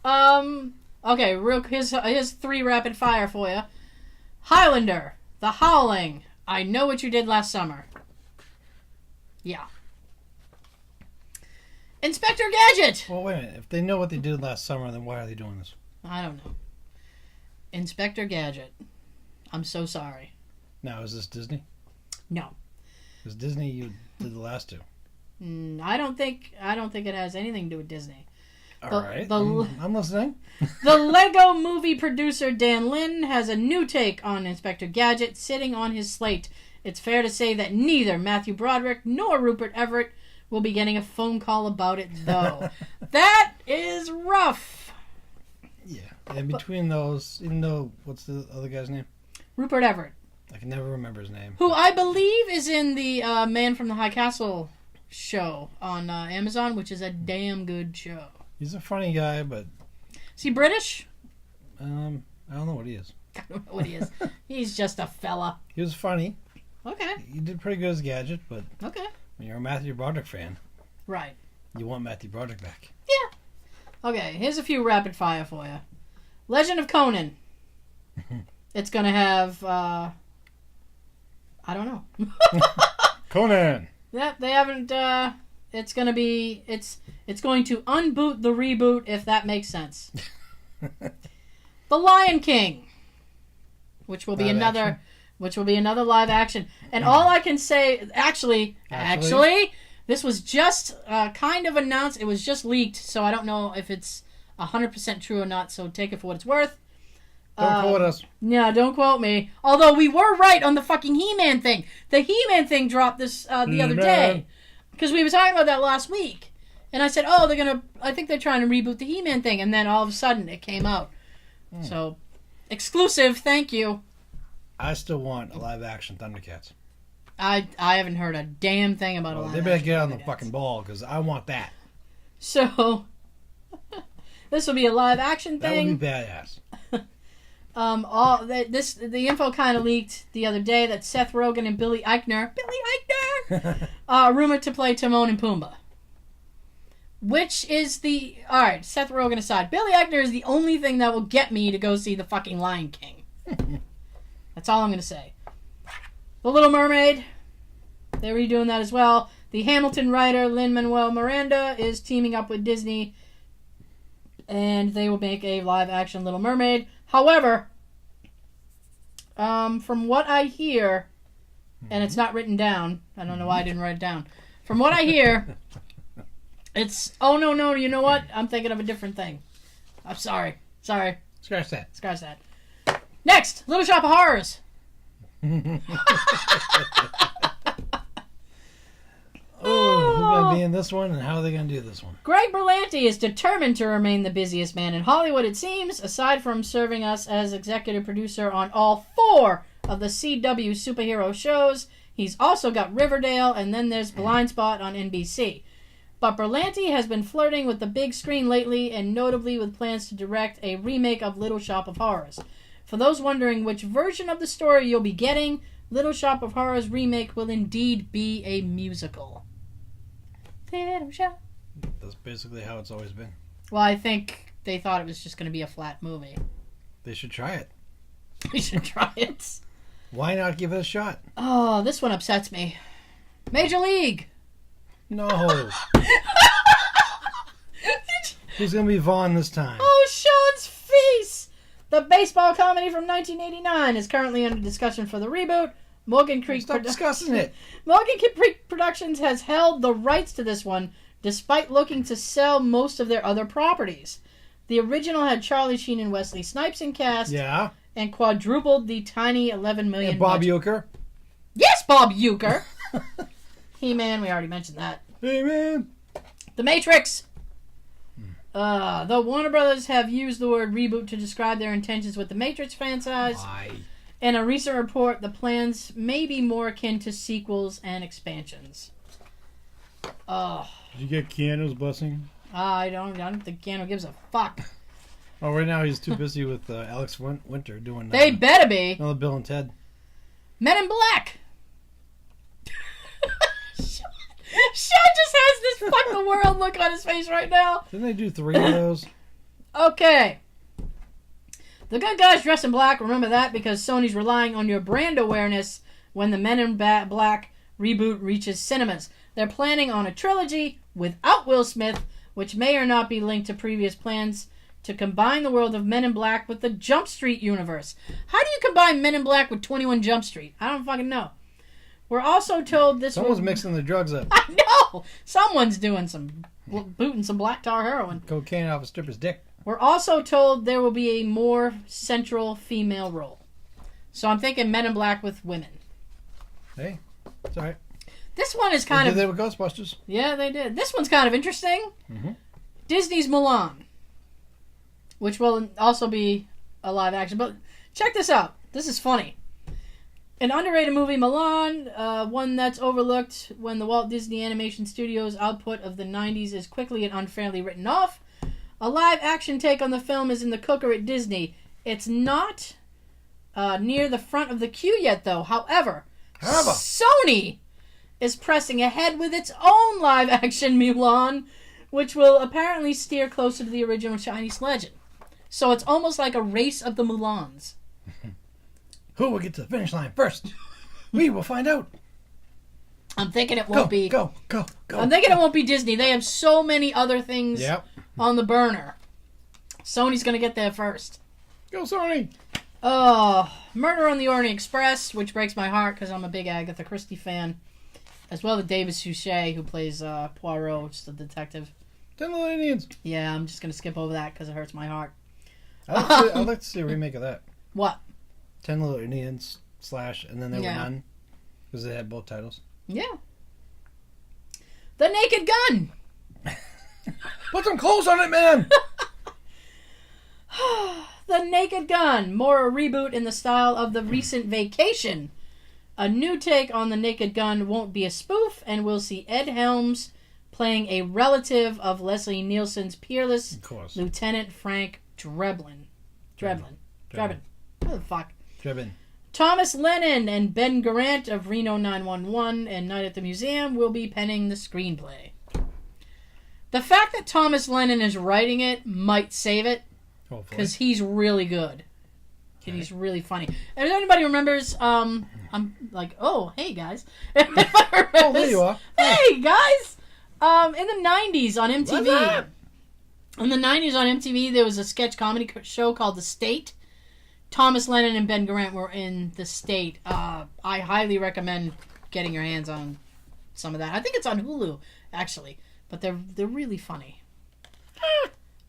Okay, here's 3 rapid fire for you. Highlander, The Howling, I Know What You Did Last Summer. Yeah. Inspector Gadget. Well, wait a minute. If they know what they did last summer, then why are they doing this? I don't know. Inspector Gadget. I'm so sorry. Now, is this Disney? No. Because Disney, you did the last 2. I don't think it has anything to do with Disney. All right. I'm listening. The Lego movie producer Dan Lin has a new take on Inspector Gadget sitting on his slate. It's fair to say that neither Matthew Broderick nor Rupert Everett will be getting a phone call about it, though. That is rough. Yeah. And between those, even though, what's the other guy's name? Rupert Everett. I can never remember his name. Who I believe is in the Man from the High Castle show on Amazon, which is a damn good show. He's a funny guy, but... Is he British? I don't know what he is. I don't know what he is. He's just a fella. He was funny. Okay. He did pretty good as Gadget, but Okay. when you're a Matthew Broderick fan, Right. you want Matthew Broderick back. Yeah. Okay, here's a few rapid fire for you. Legend of Conan. It's going to have, I don't know. Conan. Yeah, they haven't, it's going to be, it's going to unboot the reboot, if that makes sense. The Lion King, which will be another live action. And all I can say, actually, this was just kind of announced. It was just leaked, so I don't know if it's 100% true or not, so take it for what it's worth. Don't quote us. Yeah, don't quote me. Although we were right on the fucking He-Man thing. The He-Man thing dropped this the other day. Because we were talking about that last week. And I said, I think they're trying to reboot the He-Man thing. And then all of a sudden it came out. So, exclusive, thank you. I still want a live-action Thundercats. I haven't heard a damn thing about a live action. They better get on the fucking ball, because I want that. So, this will be a live-action thing. That would be badass. The info kind of leaked the other day that Seth Rogen and Billy Eichner are rumored to play Timon and Pumbaa. Which is alright, Seth Rogen aside, Billy Eichner is the only thing that will get me to go see the fucking Lion King. That's all I'm going to say. The Little Mermaid, they're redoing that as well. The Hamilton writer Lin-Manuel Miranda is teaming up with Disney, and they will make a live-action Little Mermaid. However, from what I hear, and it's not written down, I don't know why I didn't write it down. From what I hear, it's, no, you know what? I'm thinking of a different thing. I'm sorry. Scratch that. Next, Little Shop of Horrors. Who's going to be in this one, and how are they going to do this one? Greg Berlanti is determined to remain the busiest man in Hollywood, it seems, aside from serving us as executive producer on all 4 of the CW superhero shows. He's also got Riverdale, and then there's Blind Spot on NBC. But Berlanti has been flirting with the big screen lately, and notably with plans to direct a remake of Little Shop of Horrors. For those wondering which version of the story you'll be getting, Little Shop of Horrors remake will indeed be a musical. Little Shop. That's basically how it's always been. Well, I think they thought it was just going to be a flat movie. They should try it. We should try it. Why not give it a shot? Oh, this one upsets me. Major League. No. Who's going to be Vaughn this time? Oh, Sean's face! The baseball comedy from 1989 is currently under discussion for the reboot. Morgan Creek Stop discussing it. Morgan Creek Productions has held the rights to this one, despite looking to sell most of their other properties. The original had Charlie Sheen and Wesley Snipes in cast. Yeah. And quadrupled the tiny $11 million and Bob budget. Uecker. Yes, Bob Uecker. He-Man, we already mentioned that. Hey, man. The Matrix. Though Warner Brothers have used the word reboot to describe their intentions with the Matrix franchise. Why? In a recent report, the plans may be more akin to sequels and expansions. Did you get Keanu's blessing? I don't think Keanu gives a fuck. Oh, right now he's too busy with Alex Winter doing They better be. Another Bill and Ted. Men in Black. Sean just has this fuck the world look on his face right now. Didn't they do 3 of those? Okay. The good guys dress in black. Remember that because Sony's relying on your brand awareness when the Men in Black reboot reaches cinemas. They're planning on a trilogy without Will Smith, which may or not be linked to previous plans to combine the world of Men in Black with the Jump Street universe. How do you combine Men in Black with 21 Jump Street? I don't fucking know. We're also told this Someone's mixing the drugs up. I know! Someone's doing booting some black tar heroin. Cocaine off a stripper's dick. We're also told there will be a more central female role. So I'm thinking Men in Black with women. Hey, it's alright. This one is kind of... They were Ghostbusters. Yeah, they did. This one's kind of interesting. Mm-hmm. Disney's Mulan, which will also be a live action. But check this out. This is funny. An underrated movie, Mulan, one that's overlooked when the Walt Disney Animation Studios output of the 90s is quickly and unfairly written off. A live-action take on the film is in the cooker at Disney. It's not near the front of the queue yet, though. However, Sony is pressing ahead with its own live-action Mulan, which will apparently steer closer to the original Chinese legend. So it's almost like a race of the Mulans. Who will get to the finish line first? We will find out. I'm thinking it won't be. Go. I'm thinking it won't be Disney. They have so many other things on the burner. Sony's going to get there first. Go, Sony. Murder on the Orient Express, which breaks my heart because I'm a big Agatha Christie fan. As well as David Suchet, who plays Poirot, just the detective. 10 Little Indians. Yeah, I'm just going to skip over that because it hurts my heart. I'd like to see a remake of that. What? 10 Little Indians / and then there were none. Because they had both titles. Yeah. The Naked Gun. Put some clothes on it, man. The Naked Gun. More a reboot in the style of the recent Vacation. A new take on The Naked Gun won't be a spoof, and we'll see Ed Helms playing a relative of Leslie Nielsen's peerless Lieutenant Frank Drebin. What the fuck? Drebin. Thomas Lennon and Ben Garant of Reno 911 and Night at the Museum will be penning the screenplay. The fact that Thomas Lennon is writing it might save it, because he's really good. And he's really funny. If anybody remembers, I'm like, oh, hey, guys. Oh, there you are. Hey, guys! In the 90s on MTV. In the 90s on MTV, there was a sketch comedy show called The State. Thomas Lennon and Ben Garant were in The State. I highly recommend getting your hands on some of that. I think it's on Hulu, actually. But they're really funny.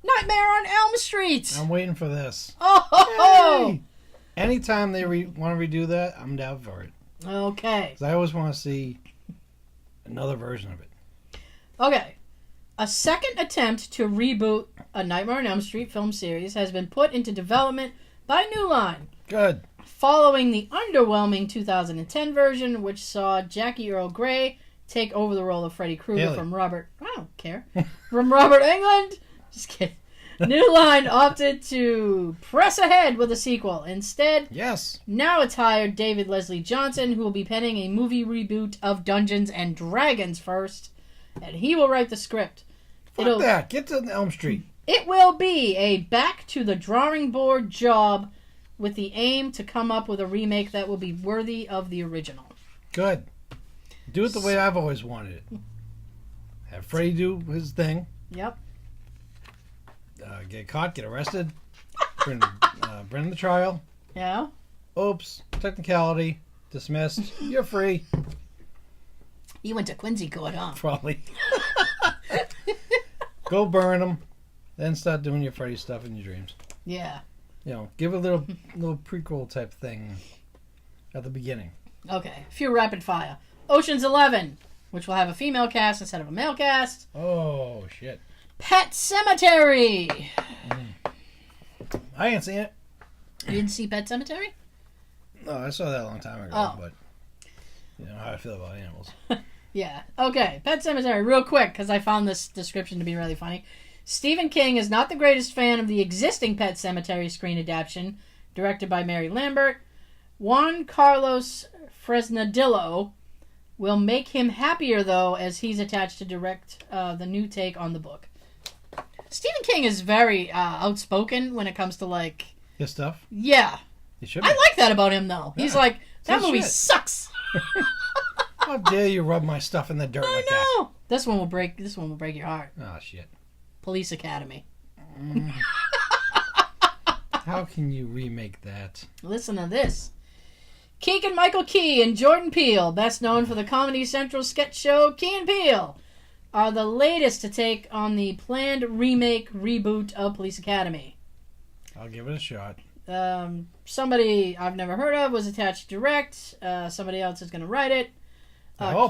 Nightmare on Elm Street! I'm waiting for this. Oh! Hey! Anytime they want to redo that, I'm down for it. Okay. Because I always want to see another version of it. Okay. A second attempt to reboot a Nightmare on Elm Street film series has been put into development by New Line. Good. Following the underwhelming 2010 version, which saw Jackie Earl Grey take over the role of Freddy Krueger from Robert... I don't care. From Robert Englund. Just kidding. New Line opted to press ahead with a sequel. Instead, now it's hired David Leslie Johnson, who will be penning a movie reboot of Dungeons and Dragons first, and he will write the script. Fuck that. Get to Elm Street. It will be a back-to-the-drawing-board job with the aim to come up with a remake that will be worthy of the original. Good. Do it the way I've always wanted it. Have Freddy do his thing. Yep. Get caught, get arrested, bring him to trial. Yeah. Oops, technicality, dismissed. You're free. You went to Quincy Court, huh? Probably. Go burn them, then start doing your Freddy stuff in your dreams. Yeah. You know, give a little prequel type thing at the beginning. Okay, a few rapid fire. Ocean's 11, which will have a female cast instead of a male cast. Oh, shit. Pet Cemetery. I ain't seen it. You didn't see Pet Cemetery? No, I saw that a long time ago, but you know how I feel about animals. Yeah. Okay, Pet Cemetery, real quick, because I found this description to be really funny. Stephen King is not the greatest fan of the existing Pet Cemetery screen adaptation, directed by Mary Lambert. Juan Carlos Fresnadillo will make him happier, though, as he's attached to direct the new take on the book. Stephen King is very outspoken when it comes to, like... His stuff? Yeah. He should be. I like that about him, though. Yeah. He's like, that movie sucks. How dare you rub my stuff in the dirt like that? I know. This one will break your heart. Oh, shit. Police Academy. How can you remake that? Listen to this. Keegan-Michael Key and Jordan Peele, best known for the Comedy Central sketch show Key and Peele, are the latest to take on the planned reboot of Police Academy. I'll give it a shot. Somebody I've never heard of was attached to direct. Somebody else is going to write it.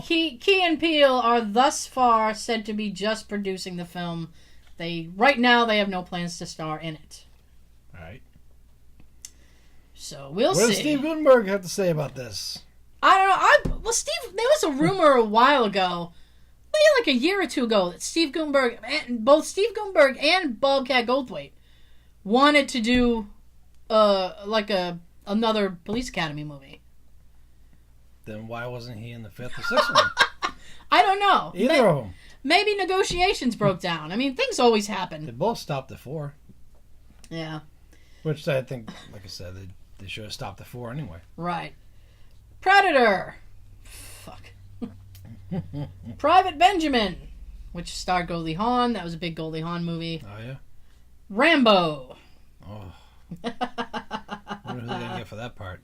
Key and Peele are thus far said to be just producing the film. Right now they have no plans to star in it. All right. So we'll see. What does Steve Gutenberg have to say about this? I don't know. There was a rumor a while ago, maybe like a year or two ago, that both Steve Gutenberg and Bobcat Goldthwait wanted to do another Police Academy movie. Then why wasn't he in the fifth or sixth one? I don't know. Either of them. Maybe negotiations broke down. I mean, things always happen. They both stopped at 4. Yeah. Which I think, like I said, They should have stopped at 4 anyway. Right. Predator. Fuck. Private Benjamin, which starred Goldie Hawn. That was a big Goldie Hawn movie. Oh, yeah? Oh. Rambo. I wonder who they're going to get for that part.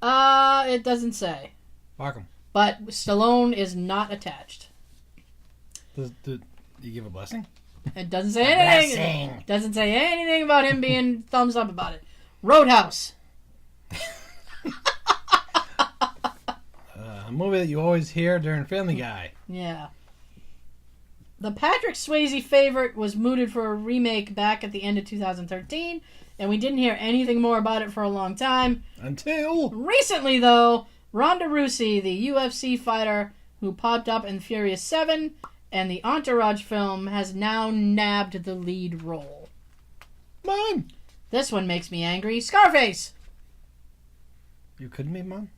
It doesn't say. Markham. But Stallone is not attached. Did you give a blessing? It doesn't say anything. Blessing. Doesn't say anything about him being thumbs up about it. Roadhouse. A movie that you always hear during Family Guy. Yeah. The Patrick Swayze favorite was mooted for a remake back at the end of 2013, and we didn't hear anything more about it for a long time. Until... Recently, though, Ronda Rousey, the UFC fighter who popped up in Furious 7 and the Entourage film, has now nabbed the lead role. Mom! This one makes me angry. Scarface! You couldn't be Mom?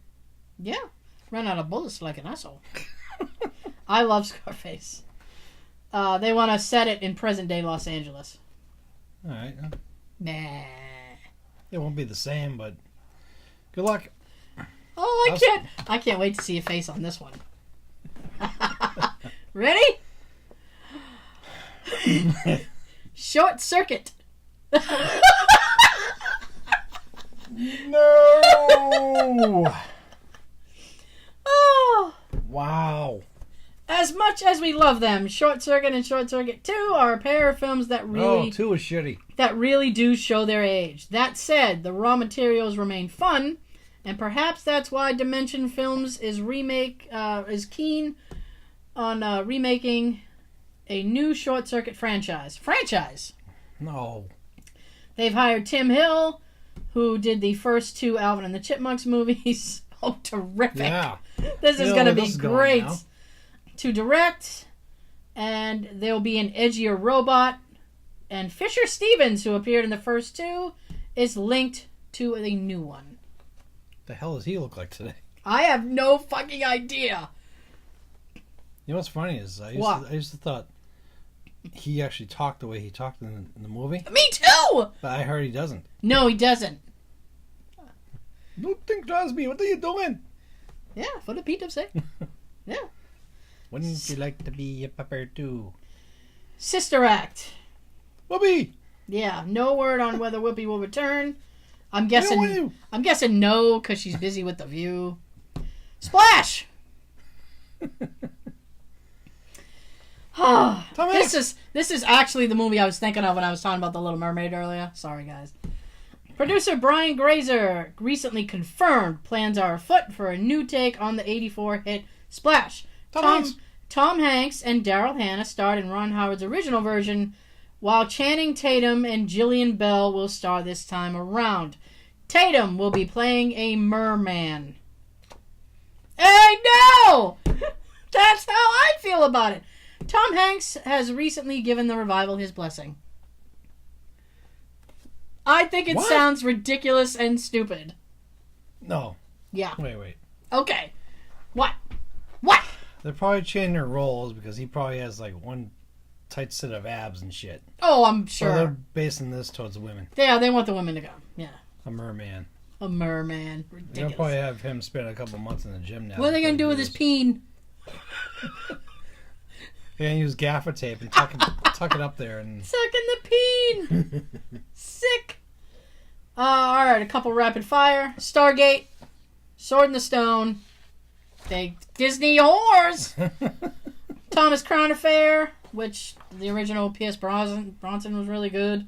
Yeah. Ran out of bullets like an asshole. I love Scarface. They want to set it in present-day Los Angeles. Alright. Nah. It won't be the same, but... Good luck. Oh, I can't wait to see a face on this one. Ready? Short Circuit. No! Oh. Wow. As much as we love them, Short Circuit and Short Circuit 2 are a pair of films that really 2 is shitty. that really do show their age. That said, the raw materials remain fun, and perhaps that's why Dimension Films is keen on remaking a new Short Circuit franchise. No. They've hired Tim Hill, who did the first 2 Alvin and the Chipmunks movies. Oh, terrific. Yeah. This is going to be great. Now. To direct, and there'll be an edgier robot. And Fisher Stevens, who appeared in the first 2, is linked to a new one. The hell does he look like today? I have no fucking idea. You know what's funny is I used to thought he actually talked the way he talked in the movie. Me too! But I heard he doesn't. No, he doesn't. Don't think, Crosby. What are you doing? Yeah, for the Pete's sake. Yeah. Wouldn't you like to be a pepper too? Sister Act. Whoopi! Yeah, no word on whether Whoopi will return. I'm guessing no, because she's busy with The View. Splash! This is actually the movie I was thinking of when I was talking about The Little Mermaid earlier. Sorry, guys. Producer Brian Grazer recently confirmed plans are afoot for a new take on the '84 hit Splash. Tom Hanks and Daryl Hannah starred in Ron Howard's original version, while Channing Tatum and Jillian Bell will star this time around. Tatum will be playing a merman. Hey, no! That's how I feel about it. Tom Hanks has recently given the revival his blessing. I think it sounds ridiculous and stupid. No. Yeah. Wait. Okay. What? They're probably changing their roles because he probably has like one tight set of abs and shit. Oh, I'm sure. So they're basing this towards the women. Yeah, they want the women to go. Yeah. A merman. A merman. Ridiculous. They'll probably have him spend a couple months in the gym now. What are they going to do with his peen? They're going to use gaffer tape and tuck it up there. And Sucking the peen. Sick. All right, a couple rapid fire. Stargate. Sword in the Stone. Disney whores. Thomas Crown Affair, which the original Pierce Bronson was really good.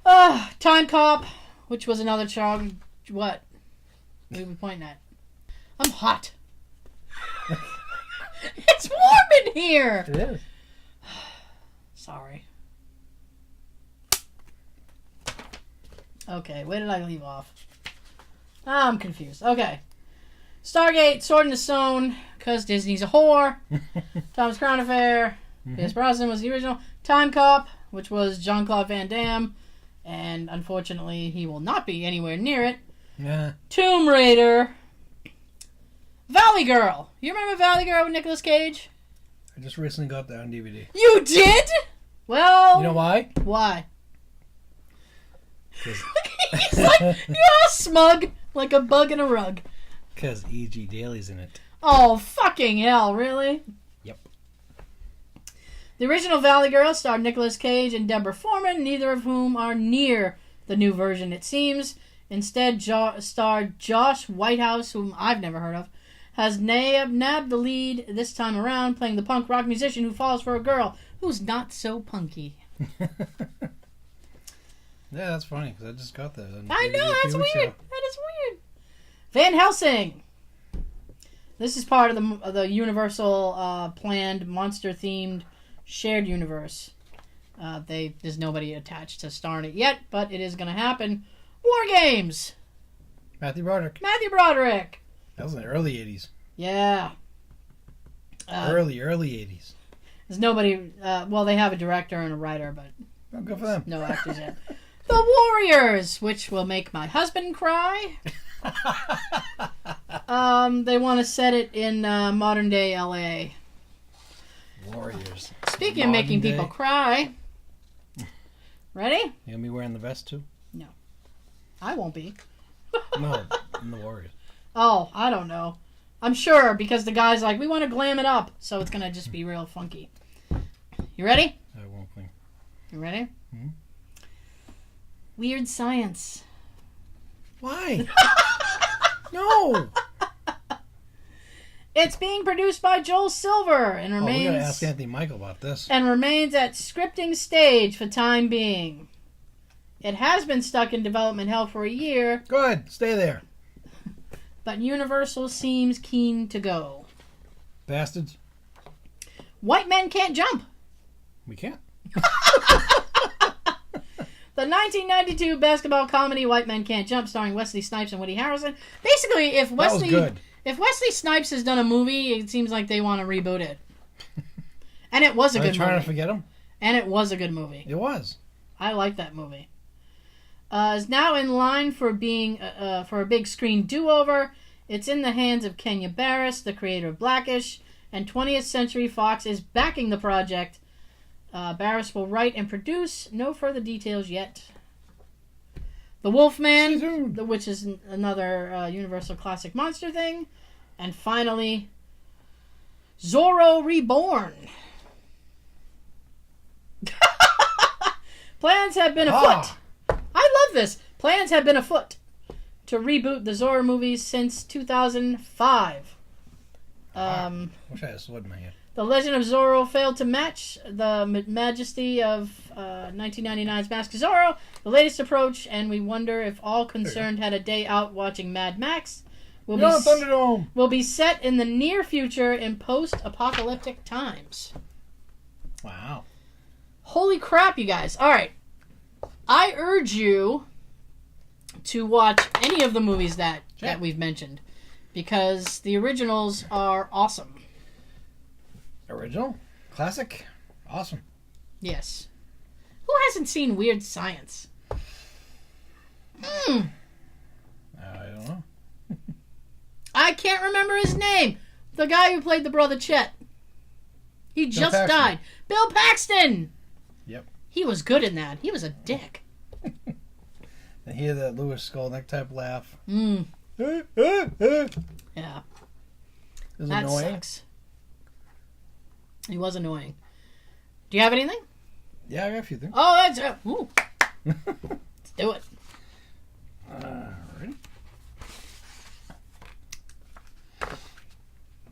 Time Cop, which was another child. What? What are we pointing at? I'm hot. It's warm in here. it is. Sorry. Okay, where did I leave off? I'm confused. Okay. Stargate, Sword in the Stone, because Disney's a whore. Thomas Crown Affair, Pierce Brosnan was the original. Time Cop, which was Jean-Claude Van Damme, and unfortunately he will not be anywhere near it. Yeah. Tomb Raider. Valley Girl. You remember Valley Girl with Nicolas Cage? I just recently got that on DVD. You did? Well... You know why? Why? He's like, you're all smug, like a bug in a rug. Because E.G. Daly's in it. Oh, fucking hell, really? Yep. The original Valley Girl starred Nicolas Cage and Deborah Foreman, neither of whom are near the new version, it seems. Instead, starred Josh Whitehouse, whom I've never heard of, has nabbed the lead this time around, playing the punk rock musician who falls for a girl who's not so punky. Yeah, that's funny, because I just got that. I know, that's weird. That is weird. Van Helsing. This is part of the Universal planned monster-themed shared universe. There's nobody attached to starring it yet, but it is going to happen. War Games. Matthew Broderick. That was in the early 80s. Yeah. Early 80s. There's nobody... well, they have a director and a writer, but... Oh, good for them. No actors yet. The Warriors, which will make my husband cry. They want to set it in modern-day L.A. Warriors. Speaking of making people cry... Ready? You gonna be wearing the vest, too? No. I won't be. No, in the Warriors. Oh, I don't know. I'm sure, because the guy's like, we want to glam it up, so it's going to just be real funky. You ready? I won't be. You ready? Hmm? Weird Science. Why? No! It's being produced by Joel Silver and We remains gotta ask Anthony Michael about this. at scripting stage for time being. It has been stuck in development hell for a year, Good, stay there. but Universal seems keen to go. Bastards. White Men Can't Jump. We can't. The 1992 basketball comedy White Men Can't Jump, starring Wesley Snipes and Woody Harrelson. Basically, if That was good. Wesley Snipes has done a movie, it seems like they want to reboot it. And it was a Are good they trying movie. to forget him? And it was a good movie. It was. I like that movie. Is now in line for being for a big screen do-over. It's in the hands of Kenya Barris, the creator of Blackish, and 20th Century Fox is backing the project. Barris will write and produce. No further details yet. The Wolfman, which is another Universal classic monster thing. And finally, Zorro Reborn. Plans have been afoot. I love this. Plans have been afoot to reboot the Zorro movies since 2005. Wish I had a sword in my hand. The Legend of Zorro failed to match the majesty of 1999's Mask of Zorro, the latest approach, and we wonder if all concerned had a day out watching Mad Max. Thunderdome! Will be set in the near future in post-apocalyptic times. Wow. Holy crap, you guys. All right. I urge you to watch any of the movies that we've mentioned, because the originals are awesome. Original? Classic? Awesome. Yes. Who hasn't seen Weird Science? I don't know. I can't remember his name. The guy who played the brother Chet. He just died. Bill Paxton! Yep. He was good in that. He was a dick. I hear that Lewis Skolnick type laugh. Yeah. It's That annoying. sucks. He was annoying. Do you have anything? Yeah, I got a few things. Oh, that's... ooh. Let's do it. Ready?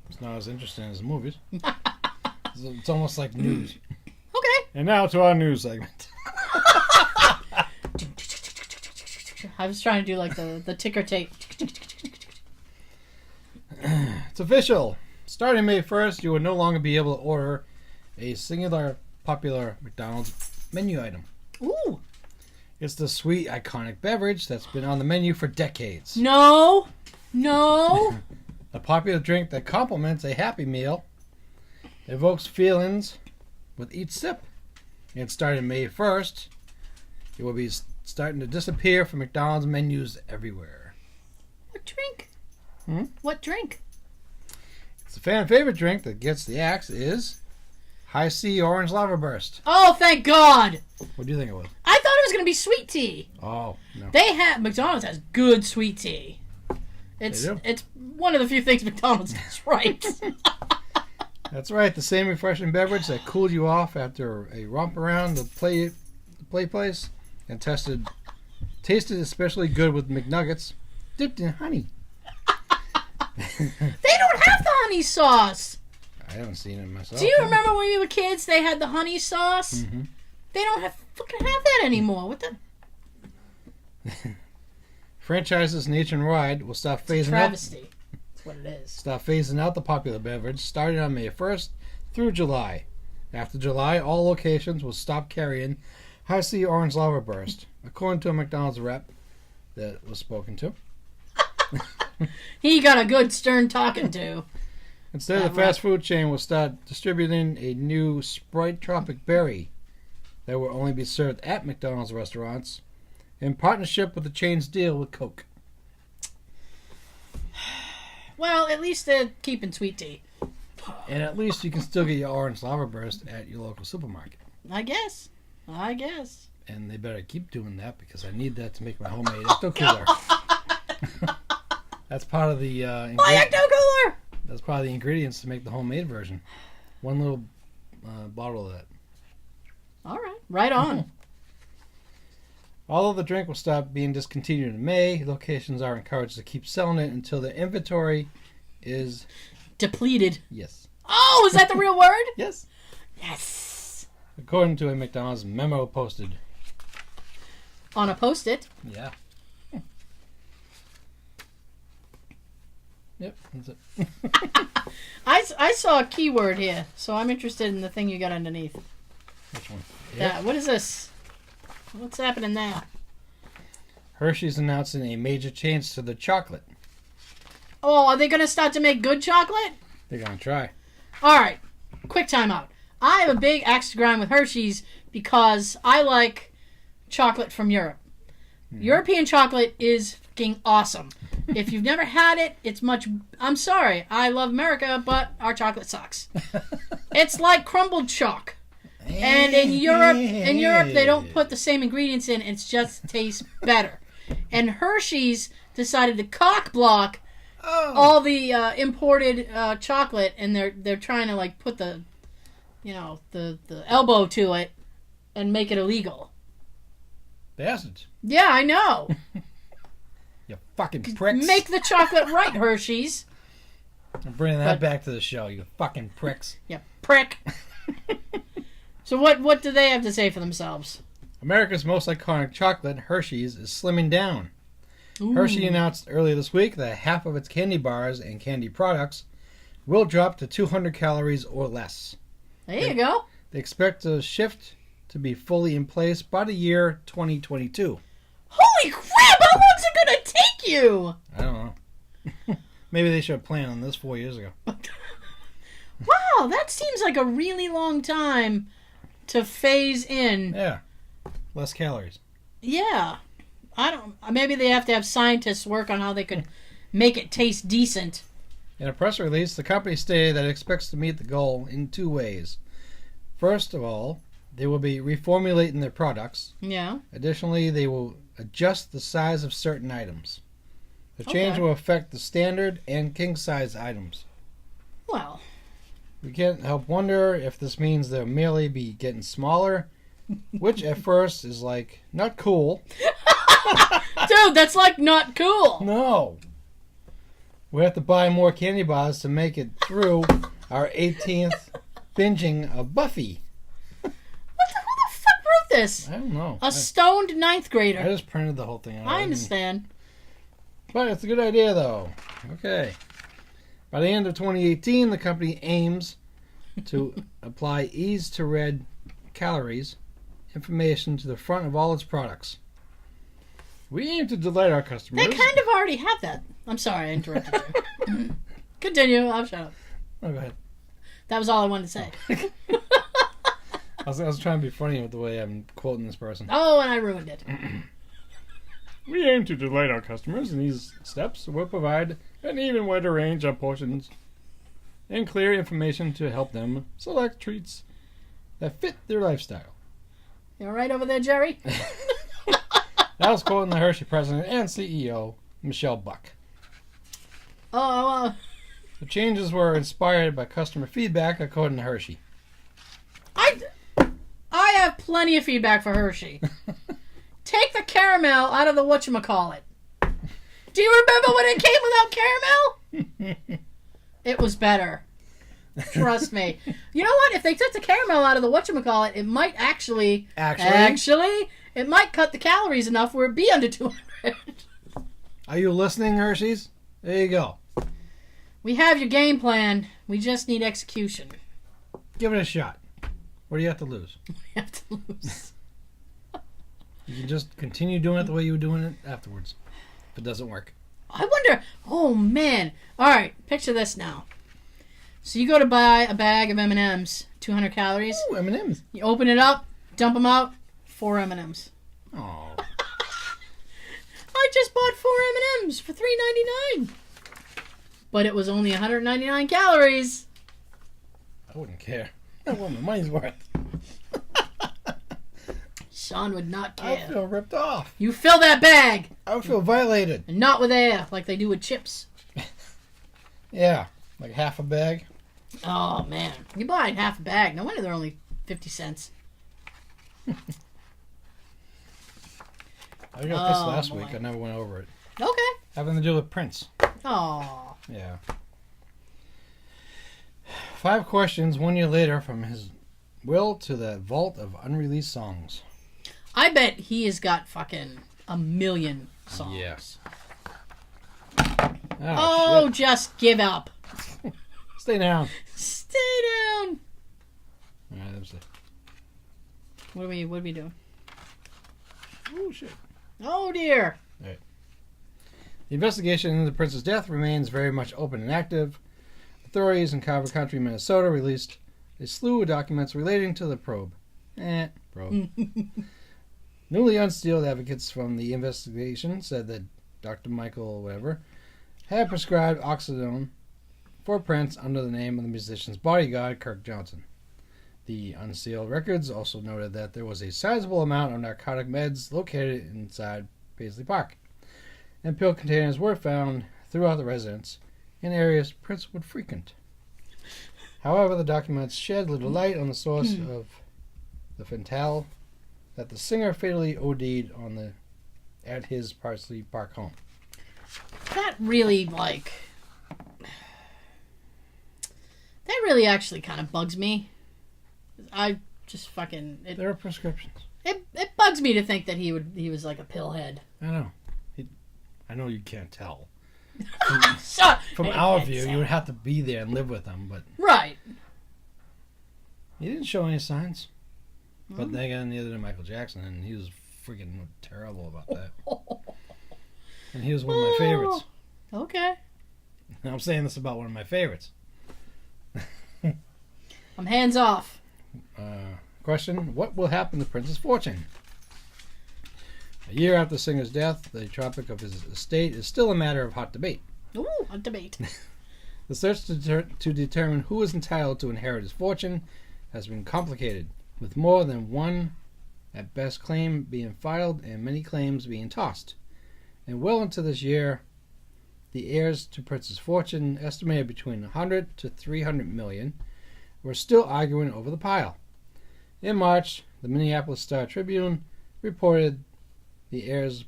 It's not as interesting as the movies. It's almost like news. Okay. And now to our news segment. I was trying to do like the ticker tape. It's official. Starting May 1st, you will no longer be able to order a singular popular McDonald's menu item. Ooh. It's the sweet, iconic beverage that's been on the menu for decades. No. A popular drink that complements a Happy Meal, evokes feelings with each sip. And starting May 1st, it will be starting to disappear from McDonald's menus everywhere. What drink? Hmm? What drink? It's a fan favorite drink that gets the axe is High C Orange Lava Burst. Oh, thank God. What do you think it was? I thought it was going to be sweet tea. Oh, no. McDonald's has good sweet tea. It's one of the few things McDonald's gets right. That's right. The same refreshing beverage that cooled you off after a romp around the play place and tasted especially good with McNuggets dipped in honey. They don't have the honey sauce. I haven't seen it myself. Do you remember when we were kids? They had the honey sauce. Mm-hmm. They don't fucking have that anymore. What the? Franchises nationwide will stop phasing out. Travesty. That's what it is. Stop phasing out the popular beverage starting on May 1st through July. After July, all locations will stop carrying Hershey Orange Lava Burst, according to a McDonald's rep that was spoken to. He got a good stern talking to. Instead, the fast food chain will start distributing a new Sprite Tropic Berry that will only be served at McDonald's restaurants in partnership with the chain's deal with Coke. Well, at least they're keeping sweet tea. And at least you can still get your Orange Lava Burst at your local supermarket. I guess. And they better keep doing that because I need that to make my homemade Ecto Cooler. That's part of the My Ecto Cooler! That's part of the ingredients to make the homemade version. One little bottle of that. All right. Right on. Although the drink will stop being discontinued in May, locations are encouraged to keep selling it until the inventory is depleted. Yes. Oh, is that the real word? Yes. Yes. According to a McDonald's memo posted. On a Post-it? Yeah. Yep, that's it. I saw a keyword here, so I'm interested in the thing you got underneath. Which one? Yep. What is this? What's happening now? Hershey's announcing a major change to the chocolate. Oh, are they going to start to make good chocolate? They're going to try. All right. Quick time out. I have a big axe to grind with Hershey's because I like chocolate from Europe. European chocolate is fucking awesome. If you've never had it, it's much... I'm sorry. I love America, but our chocolate sucks. It's like crumbled chalk. And in Europe, they don't put the same ingredients in. It just tastes better. And Hershey's decided to cock block all the imported chocolate, and they're trying to like put the elbow to it and make it illegal. Bastards. Yeah, I know. You fucking pricks. Make the chocolate right, Hershey's. I'm bringing that back to the show, you fucking pricks. Yeah, prick. So what do they have to say for themselves? America's most iconic chocolate, Hershey's, is slimming down. Ooh. Hershey announced earlier this week that half of its candy bars and candy products will drop to 200 calories or less. There you go. They expect the shift to be fully in place by the year 2022. Holy crap! How long's it gonna take you? I don't know. Maybe they should have planned on this 4 years ago. Wow, that seems like a really long time to phase in. Yeah. Less calories. Yeah. Maybe they have to have scientists work on how they could make it taste decent. In a press release, the company stated that it expects to meet the goal in 2 ways. First of all, they will be reformulating their products. Yeah. Additionally, they will adjust the size of certain items. The change will affect the standard and king size items. Well, we can't help wonder if this means they'll merely be getting smaller, which at first is like not cool. Dude, that's like not cool. No. We have to buy more candy bars to make it through our 18th binging of Buffy. Who the fuck wrote this? I don't know. A stoned 9th grader. I just printed the whole thing out. I understand. But it's a good idea, though. Okay. By the end of 2018, the company aims to apply easy-to-read calories information to the front of all its products. We aim to delight our customers. They kind of already have that. I'm sorry, I interrupted you. Continue. I'll shut up. Oh, go ahead. That was all I wanted to say. I was trying to be funny with the way I'm quoting this person. Oh, and I ruined it. We aim to delight our customers, and these steps will provide an even wider range of portions and clear information to help them select treats that fit their lifestyle. You all right over there, Jerry? That was quoting the Hershey president and CEO, Michelle Buck. Oh, The changes were inspired by customer feedback, according to Hershey. I have plenty of feedback for Hershey. Take the caramel out of the whatchamacallit. Do you remember when it came without caramel? It was better. Trust me. You know what? If they took the caramel out of the whatchamacallit, it might actually, it might cut the calories enough where it'd be under 200. Are you listening, Hershey's? There you go. We have your game plan. We just need execution. Give it a shot. What do you have to lose? We have to lose. You can just continue doing it the way you were doing it afterwards. If it doesn't work. I wonder. Oh, man. All right. Picture this now. So you go to buy a bag of M&Ms, 200 calories. Ooh, M&Ms. You open it up, dump them out, 4 M&Ms. Oh. I just bought 4 M&Ms for $3.99. But it was only 199 calories. I wouldn't care. I want my money's worth. Sean would not I care. feel ripped off. You fill that bag. I would feel violated. And not with air, like they do with chips. Yeah, like half a bag. Oh, man. You buy half a bag. No wonder they're only 50 cents. I got this last boy. week. I never went over it. Okay. Having to do with Prince. Oh. Yeah. 5 questions 1 year later from his will to the vault of unreleased songs. I bet he has got fucking a million songs. Yes. Oh, Shit. just give up. Stay down. Stay down. All right, let's see. What are we doing? Oh, shit. Oh, dear. The investigation into the prince's death remains very much open and active. Authorities in Carver County, Minnesota released a slew of documents relating to the probe. Probe. Newly unsealed advocates from the investigation said that Dr. Michael whatever had prescribed oxycodone for Prince under the name of the musician's bodyguard, Kirk Johnson. The unsealed records also noted that there was a sizable amount of narcotic meds located inside Paisley Park, and pill containers were found throughout the residence in areas Prince would frequent. However, the documents shed little light on the source of the fentanyl that the singer fatally OD'd on at his Paisley Park home. That really, that really actually kind of bugs me. I just fucking... There are prescriptions. It bugs me to think that he was like a pillhead. I know. I know you can't tell. From Hey, our view, you would have to be there and live with him, but... Right. He didn't show any signs. But then again, neither did Michael Jackson, and he was freaking terrible about that. And he was one of my favorites. Okay. And I'm saying this about one of my favorites. I'm hands off. Question: what will happen to Prince's fortune? A year after the singer's death, the topic of his estate is still a matter of hot debate. Ooh, a debate. The search to determine who is entitled to inherit his fortune has been complicated, with more than one at best claim being filed and many claims being tossed. And well into this year, the heirs to Prince's fortune, estimated between 100 to 300 million, were still arguing over the pile. In March, the Minneapolis Star-Tribune reported the heirs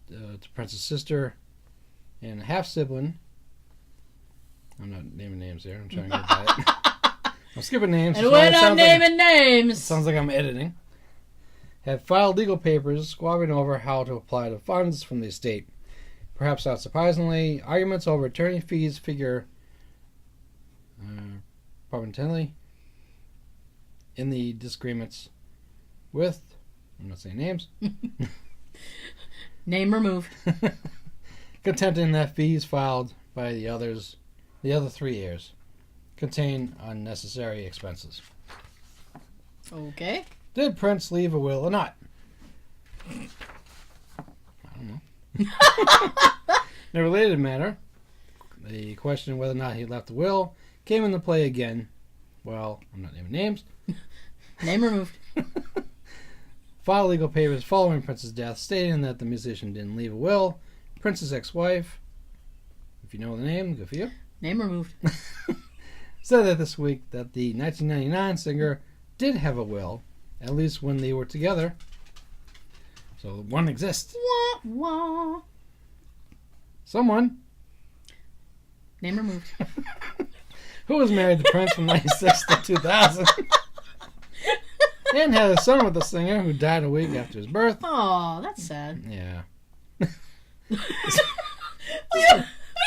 to Prince's sister and half-sibling, I'm not naming names here, I'm trying to get by it. I'm skipping names. And we're not naming names. Sounds like I'm editing. Have filed legal papers squabbling over how to apply the funds from the estate. Perhaps not surprisingly, arguments over attorney fees figure prominently in the disagreements with, I'm not saying names, Name removed. contending that fees filed by the other 3 heirs contain unnecessary expenses. Okay. Did Prince leave a will or not? I don't know. In a related matter, the question whether or not he left a will came into play again. Well, I'm not naming names. Name removed. filed legal papers following Prince's death, stating that the musician didn't leave a will. Prince's ex-wife, if you know the name, good for you, Name removed. said that this week that the 1999 singer did have a will, at least when they were together. So one exists. Wah, wah. Someone Name removed. who was married to Prince from 96 to 2000 and had a son with the singer who died a week after his birth. Oh, that's sad. Yeah. We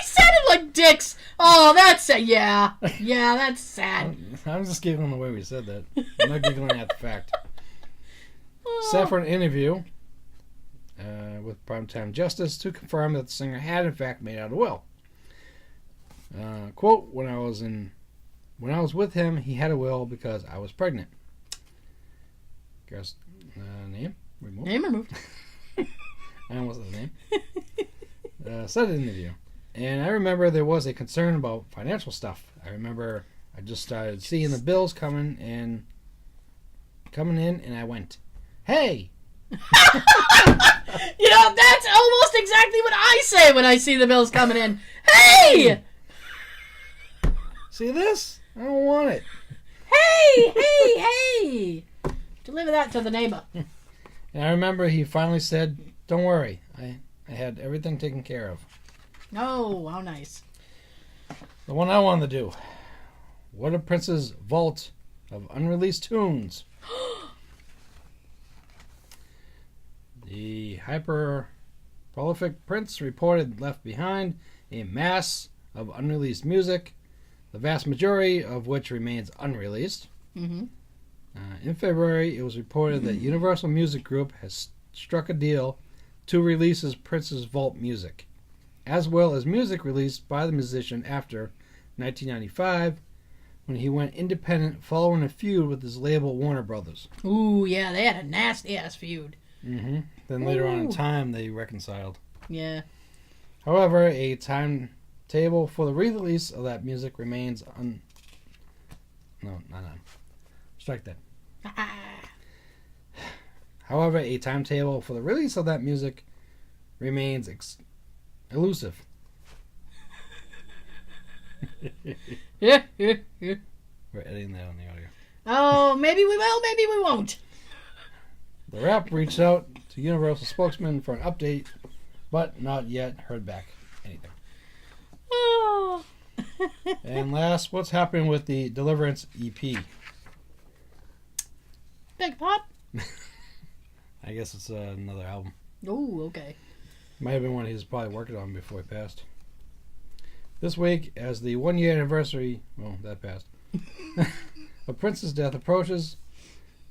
sounded like dicks. Oh, that's sad. Yeah. Yeah, that's sad. I'm just giggling the way we said that. I'm not giggling at the fact. Set for an interview with Primetime Justice to confirm that the singer had in fact made out a will. Quote, when I was with him, he had a will because I was pregnant. Girl's name removed. Name removed. I almost said the name. Said an interview. And I remember there was a concern about financial stuff. I remember I just started seeing the bills coming in, and I went, hey! That's almost exactly what I say when I see the bills coming in. Hey! See this? I don't want it. Hey! Deliver that to the neighbor. And I remember he finally said, don't worry, I had everything taken care of. Oh, how nice. The one I wanted to do. What a Prince's vault of unreleased tunes. The hyper-prolific Prince reported left behind a mass of unreleased music, the vast majority of which remains unreleased. Mm-hmm. In February, it was reported that Universal Music Group has struck a deal to release Prince's vault music, as well as music released by the musician after 1995, when he went independent following a feud with his label Warner Brothers. Ooh, yeah, they had a nasty-ass feud. Mm-hmm. Then later on in time, they reconciled. Yeah. However, a timetable for the release of that music remains No, not on. Strike that. However, a timetable for the release of that music remains elusive. Yeah. We're editing that on the audio. Oh, maybe we will, maybe we won't. The rap reached out to Universal spokesman for an update, but not yet heard back anything. Oh. And last, what's happening with the Deliverance EP? Big pot? I guess it's another album. Oh, okay. Might have been one he was probably working on before he passed. This week, as the 1 year anniversary, well, that passed, of Prince's death approaches,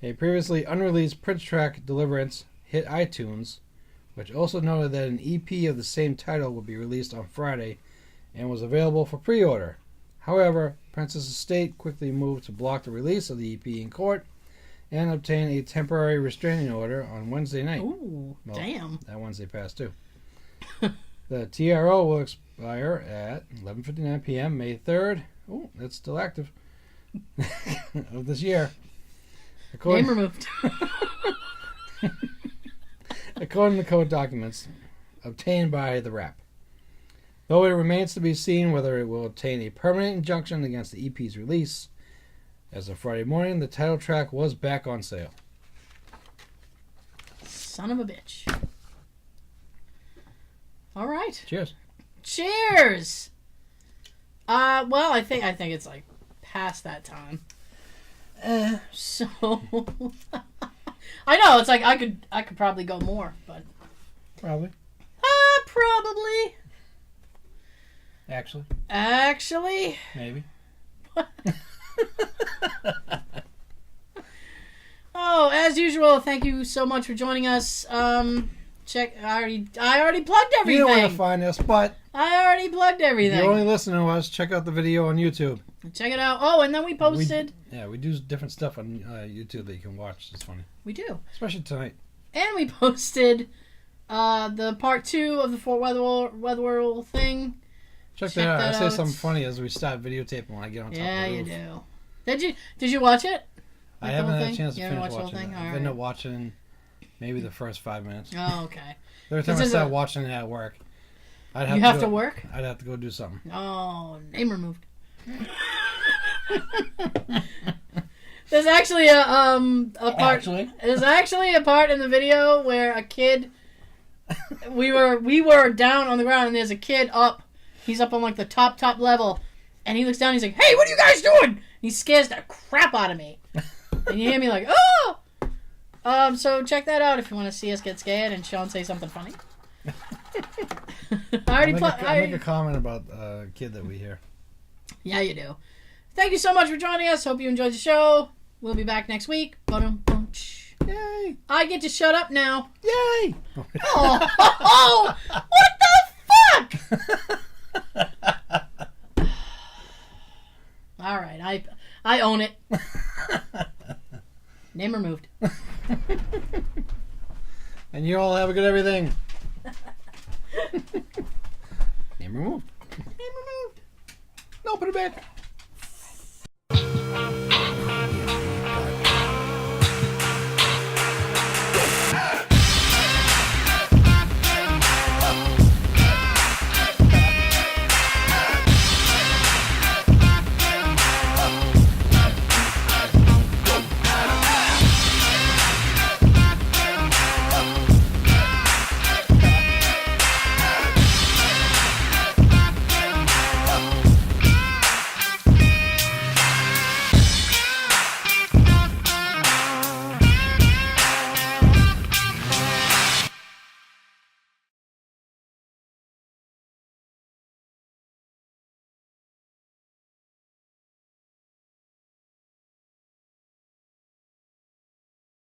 a previously unreleased Prince track, Deliverance, hit iTunes, which also noted that an EP of the same title would be released on Friday and was available for pre-order. However, Prince's estate quickly moved to block the release of the EP in court and obtain a temporary restraining order on Wednesday night. Ooh, well, damn. That Wednesday passed too. The TRO will expire at 11:59 p.m. May 3rd. Oh, that's still active. Of this year. Name removed. According to court documents obtained by the rap. Though it remains to be seen whether it will obtain a permanent injunction against the EP's release. As of Friday morning, the title track was back on sale. Son of a bitch. All right. Cheers. Cheers. Well, I think it's like past that time. So I know it's like I could probably go more, but Probably. probably. Actually. Maybe. Oh, as usual, thank you so much for joining us. Check. I already plugged everything. You know where to find us, but I already plugged everything. if you're only listening to us, check out the video on YouTube. Check it out. Oh, and then we posted. We do different stuff on YouTube that you can watch. It's funny. We do. Especially tonight. And we posted the part 2 of the Fort Weatherworld thing. Check that out. I say something funny as we start videotaping when I get on top of the roof. Yeah, you do. Did you watch it? I haven't had a chance to You haven't finish watched the whole watching thing? it. I've All ended right. up watching Maybe the first 5 minutes. Oh, okay. Every time I start watching it at work, I'd have to work? I'd have to go do something. Oh, name removed. There's actually a part. There's actually a part in the video where a kid. We were down on the ground and there's a kid up. He's up on like the top level, and he looks down. And he's like, "Hey, what are you guys doing?" He scares the crap out of me. And you hear me like, "Oh!" So check that out if you want to see us get scared and Sean say something funny. I make a comment about a kid that we hear. Yeah, you do. Thank you so much for joining us. Hope you enjoyed the show. We'll be back next week. Yay! I get to shut up now. Yay! Oh, what the fuck? All right, I own it. Name removed. And you all have a good everything. Name removed. Name removed. No, put it back.